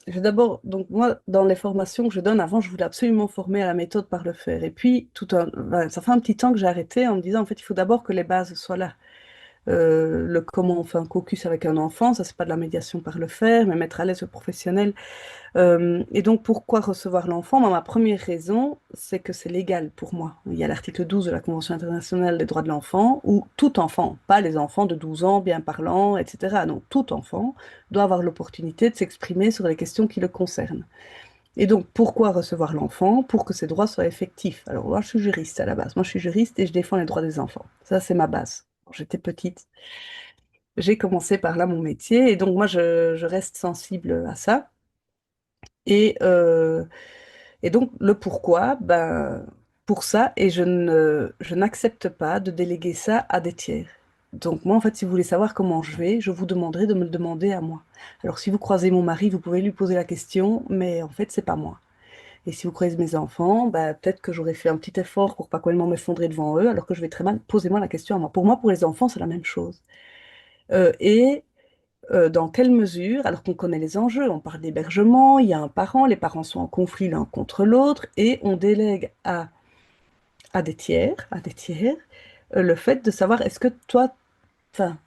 d'abord, donc moi, dans les formations que je donne, avant, je voulais absolument former à la méthode par le faire. Et puis, ça fait un petit temps que j'ai arrêté en me disant, en fait, il faut d'abord que les bases soient là. Le comment on fait un caucus avec un enfant, ça, c'est pas de la médiation par le faire, mais mettre à l'aise le professionnel. Et donc, pourquoi recevoir l'enfant? Moi, ma première raison, c'est que c'est légal pour moi. Il y a l'article 12 de la Convention internationale des droits de l'enfant, où tout enfant, pas les enfants de 12 ans, bien parlants, etc. Non, tout enfant doit avoir l'opportunité de s'exprimer sur les questions qui le concernent. Et donc, pourquoi recevoir l'enfant? Pour que ses droits soient effectifs. Alors, moi, je suis juriste à la base. Moi, je suis juriste et je défends les droits des enfants. Ça, c'est ma base. Quand j'étais petite, j'ai commencé par là mon métier, et donc moi, je reste sensible à ça. Et, euh, et donc, le pourquoi, ben, pour ça, et je n'accepte pas de déléguer ça à des tiers. Donc, moi, en fait, si vous voulez savoir comment je vais, je vous demanderai de me le demander à moi. Alors, si vous croisez mon mari, vous pouvez lui poser la question, mais en fait, c'est pas moi. Et si vous croisez mes enfants, bah, peut-être que j'aurais fait un petit effort pour pas complètement m'effondrer devant eux, alors que je vais très mal. Posez-moi la question à moi. Pour moi, pour les enfants, c'est la même chose. Et dans quelle mesure, alors qu'on connaît les enjeux, on parle d'hébergement, il y a un parent, les parents sont en conflit l'un contre l'autre, et on délègue à des tiers, le fait de savoir est-ce que toi, enfin,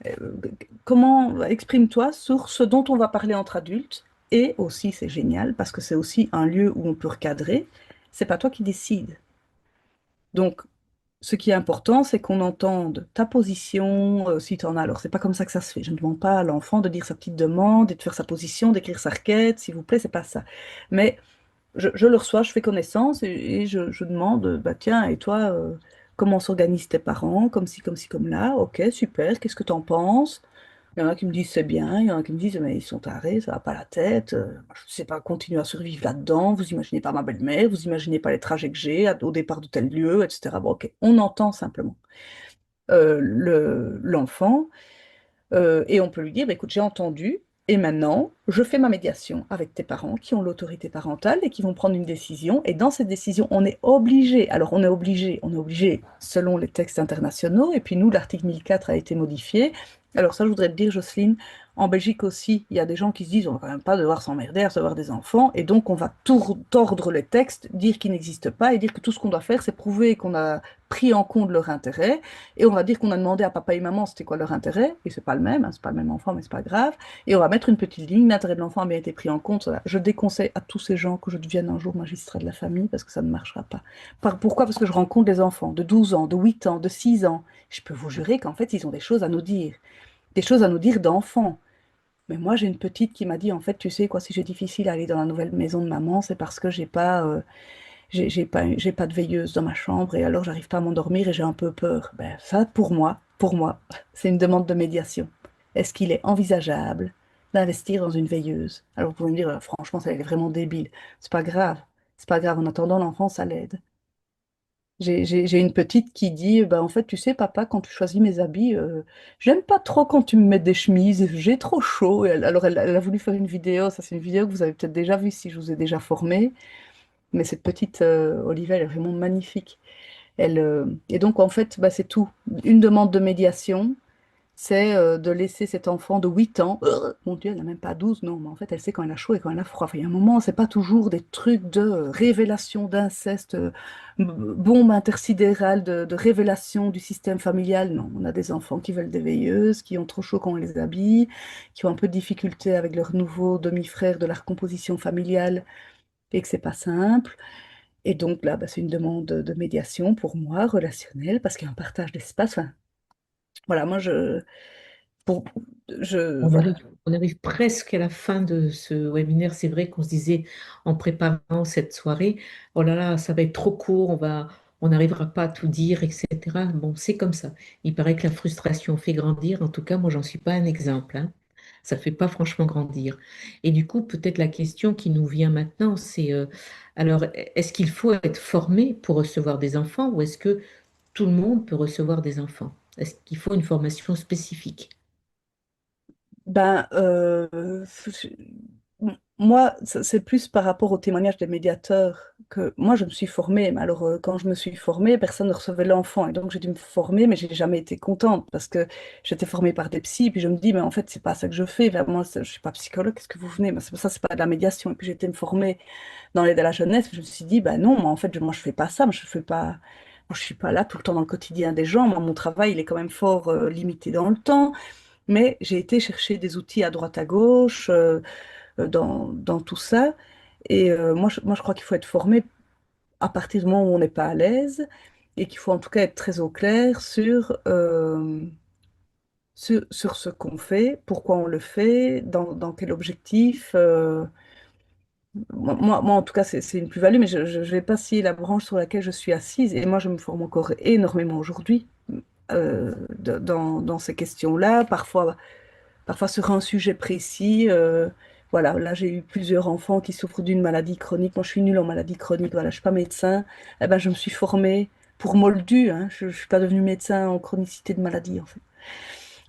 comment exprime-toi sur ce dont on va parler entre adultes, et aussi c'est génial parce que c'est aussi un lieu où on peut recadrer, c'est pas toi qui décides. Donc, ce qui est important, c'est qu'on entende ta position, si tu en as. Alors, c'est pas comme ça que ça se fait. Je ne demande pas à l'enfant de dire sa petite demande et de faire sa position, d'écrire sa requête, s'il vous plaît, c'est pas ça. Mais je le reçois, je fais connaissance et je demande, bah tiens, et toi, comment s'organisent tes parents, comme ci, comme là, ok, super, qu'est-ce que tu en penses? Il y en a qui me disent c'est bien, il y en a qui me disent mais ils sont tarés, ça va pas la tête, je ne sais pas continuer à survivre là-dedans, vous imaginez pas ma belle-mère, vous imaginez pas les trajets que j'ai au départ de tel lieu, etc. Bon, ok, on entend simplement l'enfant. Et on peut lui dire, bah, écoute, j'ai entendu, et maintenant, je fais ma médiation avec tes parents qui ont l'autorité parentale et qui vont prendre une décision. Et dans cette décision, on est obligé, alors on est obligé selon les textes internationaux, et puis nous, l'article 1004 a été modifié. Alors ça, je voudrais te dire, Jocelyne, en Belgique aussi, il y a des gens qui se disent, on va quand même pas devoir s'emmerder à recevoir des enfants, et donc on va tordre les textes, dire qu'ils n'existent pas, et dire que tout ce qu'on doit faire, c'est prouver qu'on a pris en compte leur intérêt, et on va dire qu'on a demandé à papa et maman c'était quoi leur intérêt, et c'est pas le même, hein, c'est pas le même enfant, mais c'est pas grave. Et on va mettre une petite ligne, l'intérêt de l'enfant a bien été pris en compte. Voilà. Je déconseille à tous ces gens que je devienne un jour magistrat de la famille parce que ça ne marchera pas. Pourquoi? Parce que je rencontre des enfants de 12 ans, de 8 ans, de 6 ans. Je peux vous jurer qu'en fait, ils ont des choses à nous dire. Des choses à nous dire d'enfants. Mais moi, j'ai une petite qui m'a dit, en fait, tu sais quoi, si j'ai difficile à aller dans la nouvelle maison de maman, c'est parce que j'ai pas de veilleuse dans ma chambre et alors j'arrive pas à m'endormir et j'ai un peu peur. Ben, ça, pour moi, c'est une demande de médiation. Est-ce qu'il est envisageable d'investir dans une veilleuse? Alors vous pouvez me dire, franchement, ça elle est vraiment débile. C'est pas grave. C'est pas grave. En attendant, l'enfant, ça l'aide. J'ai une petite qui dit, bah, en fait, tu sais, papa, quand tu choisis mes habits, j'aime pas trop quand tu me mets des chemises, j'ai trop chaud. Alors, elle a voulu faire une vidéo, ça c'est une vidéo que vous avez peut-être déjà vue si je vous ai déjà formé. Mais cette petite Olivia, elle est vraiment magnifique. Et donc, en fait, bah, c'est tout. Une demande de médiation, c'est de laisser cet enfant de 8 ans, mon Dieu, elle n'a même pas 12 non, mais en fait, elle sait quand elle a chaud et quand elle a froid. Enfin, il y a un moment, c'est pas toujours des trucs de révélation d'inceste, bombe intersidérale, de révélation du système familial. Non, on a des enfants qui veulent des veilleuses, qui ont trop chaud quand on les habille, qui ont un peu de difficulté avec leur nouveau demi-frère de la recomposition familiale et que c'est pas simple. Et donc là, bah, c'est une demande de médiation pour moi, relationnelle, parce qu'il y a un partage d'espace. Enfin, voilà, moi, pour, voilà. On arrive presque à la fin de ce webinaire. C'est vrai qu'on se disait en préparant cette soirée, oh là là, ça va être trop court, on n'arrivera pas à tout dire, etc. Bon, c'est comme ça. Il paraît que la frustration fait grandir. En tout cas, moi, j'en suis pas un exemple, hein. Ça fait pas franchement grandir. Et du coup, peut-être la question qui nous vient maintenant, c'est alors, est-ce qu'il faut être formé pour recevoir des enfants ou est-ce que tout le monde peut recevoir des enfants? Est-ce qu'il faut une formation spécifique? Ben, moi, c'est plus par rapport au témoignage des médiateurs que moi, je me suis formée. Mais alors, quand je me suis formée, personne ne recevait l'enfant. Et donc, j'ai dû me former, mais j'ai jamais été contente parce que j'étais formée par des psys. Puis je me dis, mais en fait, c'est pas ça que je fais. Enfin, moi, je suis pas psychologue. Qu'est-ce que vous venez? Ben, ça, c'est pas de la médiation. Et puis, j'ai été me former dans l'aide à la jeunesse. Je me suis dit, ben non, moi, en fait, moi, je fais pas ça. Moi, je fais pas. Moi, je suis pas là tout le temps dans le quotidien des gens. Moi, mon travail, il est quand même fort limité dans le temps. Mais j'ai été chercher des outils à droite à gauche dans tout ça. Et moi, je crois qu'il faut être formé à partir du moment où on n'est pas à l'aise et qu'il faut en tout cas être très au clair sur ce qu'on fait, pourquoi on le fait, dans quel objectif. Moi, en tout cas, c'est une plus-value, mais je ne vais pas scier la branche sur laquelle je suis assise. Et moi, je me forme encore énormément aujourd'hui dans ces questions-là. Parfois sur un sujet précis. Voilà, là j'ai eu plusieurs enfants qui souffrent d'une maladie chronique. Moi je suis nulle en maladie chronique, voilà, je suis pas médecin. Eh ben, je me suis formée pour Moldu, hein. Je suis pas devenue médecin en chronicité de maladie en fait.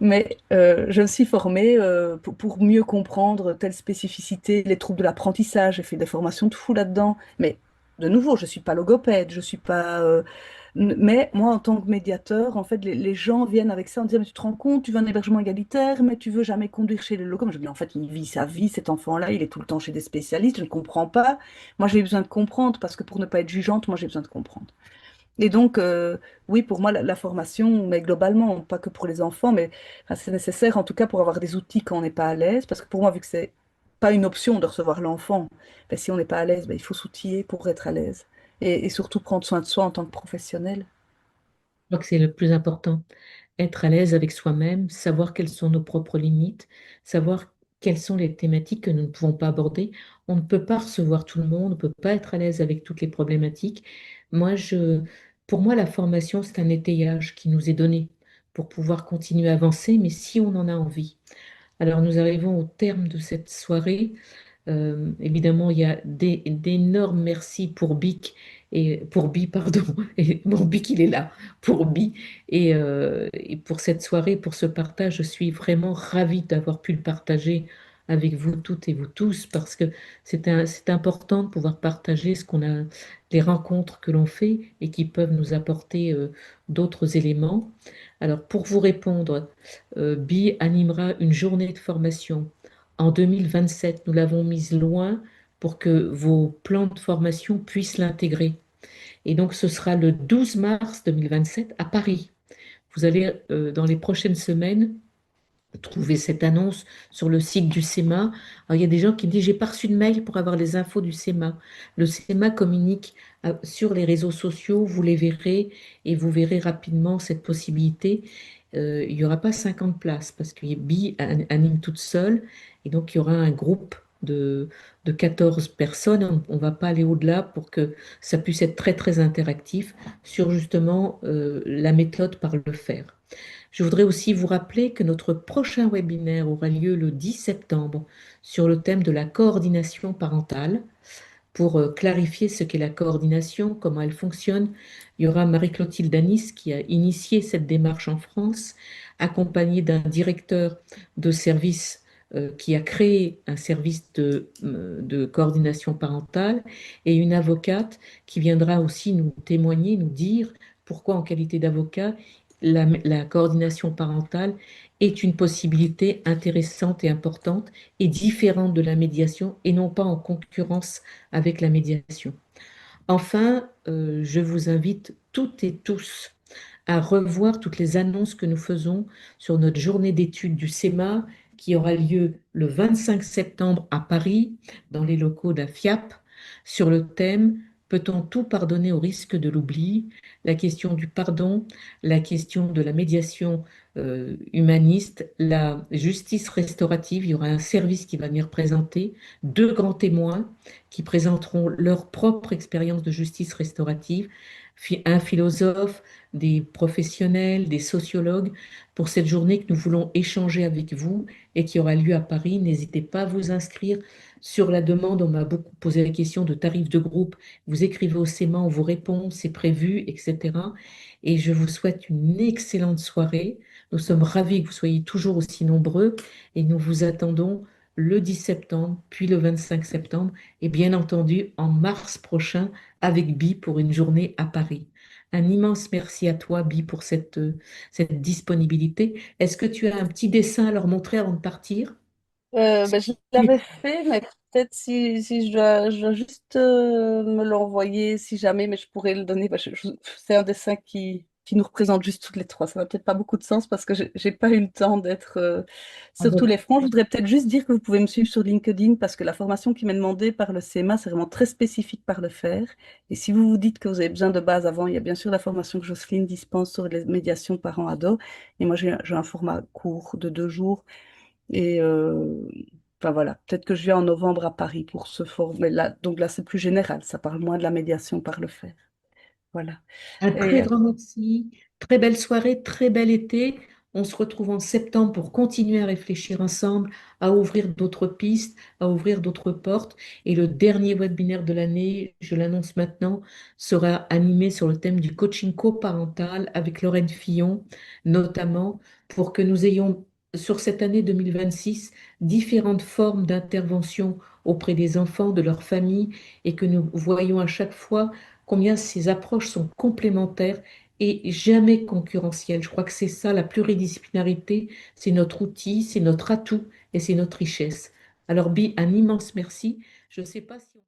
Mais je me suis formée pour mieux comprendre telle spécificité, les troubles de l'apprentissage. J'ai fait des formations de fou là-dedans. Mais de nouveau, je suis pas logopède, je suis pas. Mais moi, en tant que médiateur, en fait, les gens viennent avec ça en disant, mais tu te rends compte, tu veux un hébergement égalitaire, mais tu veux jamais conduire chez les locaux. Moi, je dis, mais en fait, il vit sa vie, cet enfant-là, il est tout le temps chez des spécialistes, je ne comprends pas. Moi, j'ai besoin de comprendre, parce que pour ne pas être jugeante, moi, j'ai besoin de comprendre. Et donc, oui, pour moi, la formation, mais globalement, pas que pour les enfants, mais enfin, c'est nécessaire en tout cas pour avoir des outils quand on n'est pas à l'aise. Parce que pour moi, vu que c'est pas une option de recevoir l'enfant, ben, si on n'est pas à l'aise, ben, il faut s'outiller pour être à l'aise. Et surtout prendre soin de soi en tant que professionnel. Je crois que c'est le plus important. Être à l'aise avec soi-même, savoir quelles sont nos propres limites, savoir quelles sont les thématiques que nous ne pouvons pas aborder. On ne peut pas recevoir tout le monde, on ne peut pas être à l'aise avec toutes les problématiques. Moi, pour moi, la formation, c'est un étayage qui nous est donné pour pouvoir continuer à avancer, mais si on en a envie. Alors, nous arrivons au terme de cette soirée. Évidemment, il y a d'énormes merci pour Bic et pour Bi, pardon, et bon, Bic, il est là pour Bi et pour cette soirée, pour ce partage. Je suis vraiment ravie d'avoir pu le partager avec vous toutes et vous tous parce que c'est important de pouvoir partager ce qu'on a, les rencontres que l'on fait et qui peuvent nous apporter d'autres éléments. Alors, pour vous répondre, Bi animera une journée de formation en 2027. Nous l'avons mise loin pour que vos plans de formation puissent l'intégrer. Et donc, ce sera le 12 mars 2027 à Paris. Vous allez, dans les prochaines semaines, trouver cette annonce sur le site du SEMA. Alors, il y a des gens qui me disent, j'ai pas reçu de mail pour avoir les infos du SEMA. Le SEMA communique sur les réseaux sociaux, vous les verrez et vous verrez rapidement cette possibilité. Il n'y aura pas 50 places parce que Bi anime toute seule et donc il y aura un groupe de 14 personnes. On ne va pas aller au-delà pour que ça puisse être très très interactif sur justement la méthode par le faire. Je voudrais aussi vous rappeler que notre prochain webinaire aura lieu le 10 septembre sur le thème de la coordination parentale. Pour clarifier ce qu'est la coordination, comment elle fonctionne, il y aura Marie-Clotilde Danis qui a initié cette démarche en France, accompagnée d'un directeur de service qui a créé un service de coordination parentale et une avocate qui viendra aussi nous témoigner, nous dire pourquoi en qualité d'avocat, la coordination parentale est une possibilité intéressante et importante et différente de la médiation et non pas en concurrence avec la médiation. Enfin, je vous invite toutes et tous à revoir toutes les annonces que nous faisons sur notre journée d'études du SEMA qui aura lieu le 25 septembre à Paris, dans les locaux de la FIAP, sur le thème Peut-on tout pardonner au risque de l'oubli? La question du pardon, la question de la médiation humaniste, la justice restaurative. Il y aura un service qui va venir présenter deux grands témoins qui présenteront leur propre expérience de justice restaurative, un philosophe, des professionnels, des sociologues, pour cette journée que nous voulons échanger avec vous et qui aura lieu à Paris. N'hésitez pas à vous inscrire. Sur la demande, on m'a beaucoup posé la question de tarifs de groupe. Vous écrivez au CEMA, on vous répond, c'est prévu, etc. Et je vous souhaite une excellente soirée. Nous sommes ravis que vous soyez toujours aussi nombreux et nous vous attendons le 10 septembre, puis le 25 septembre et bien entendu en mars prochain avec Bi pour une journée à Paris. Un immense merci à toi, Bi, pour cette disponibilité. Est-ce que tu as un petit dessin à leur montrer avant de partir? Ben, je l'avais fait, mais peut-être si je dois juste me l'envoyer si jamais, mais je pourrais le donner. C'est un dessin qui nous représente juste toutes les trois. Ça n'a peut-être pas beaucoup de sens parce que j'ai pas eu le temps d'être Ah sur tous bon. les fronts. Je voudrais peut-être juste dire que vous pouvez me suivre sur LinkedIn parce que la formation qui m'est demandée par le CEMA, c'est vraiment très spécifique par le faire. Et si vous vous dites que vous avez besoin de base avant, il y a bien sûr la formation que Jocelyne dispense sur les médiations parents-ados. Et moi, j'ai un format court de 2 jours. Et enfin voilà, peut-être que je viens en novembre à Paris pour ce forum. Mais là, donc là, c'est plus général, ça parle moins de la médiation par le fait. Voilà. Un Et très grand merci. Très belle soirée, très bel été. On se retrouve en septembre pour continuer à réfléchir ensemble, à ouvrir d'autres pistes, à ouvrir d'autres portes. Et le dernier webinaire de l'année, je l'annonce maintenant, sera animé sur le thème du coaching coparental avec Lorraine Fillon, notamment pour que nous ayons sur cette année 2026 différentes formes d'intervention auprès des enfants, de leurs familles, et que nous voyons à chaque fois combien ces approches sont complémentaires et jamais concurrentielles. Je crois que c'est ça, la pluridisciplinarité, c'est notre outil, c'est notre atout et c'est notre richesse. Alors, Bi, un immense merci. Je ne sais pas si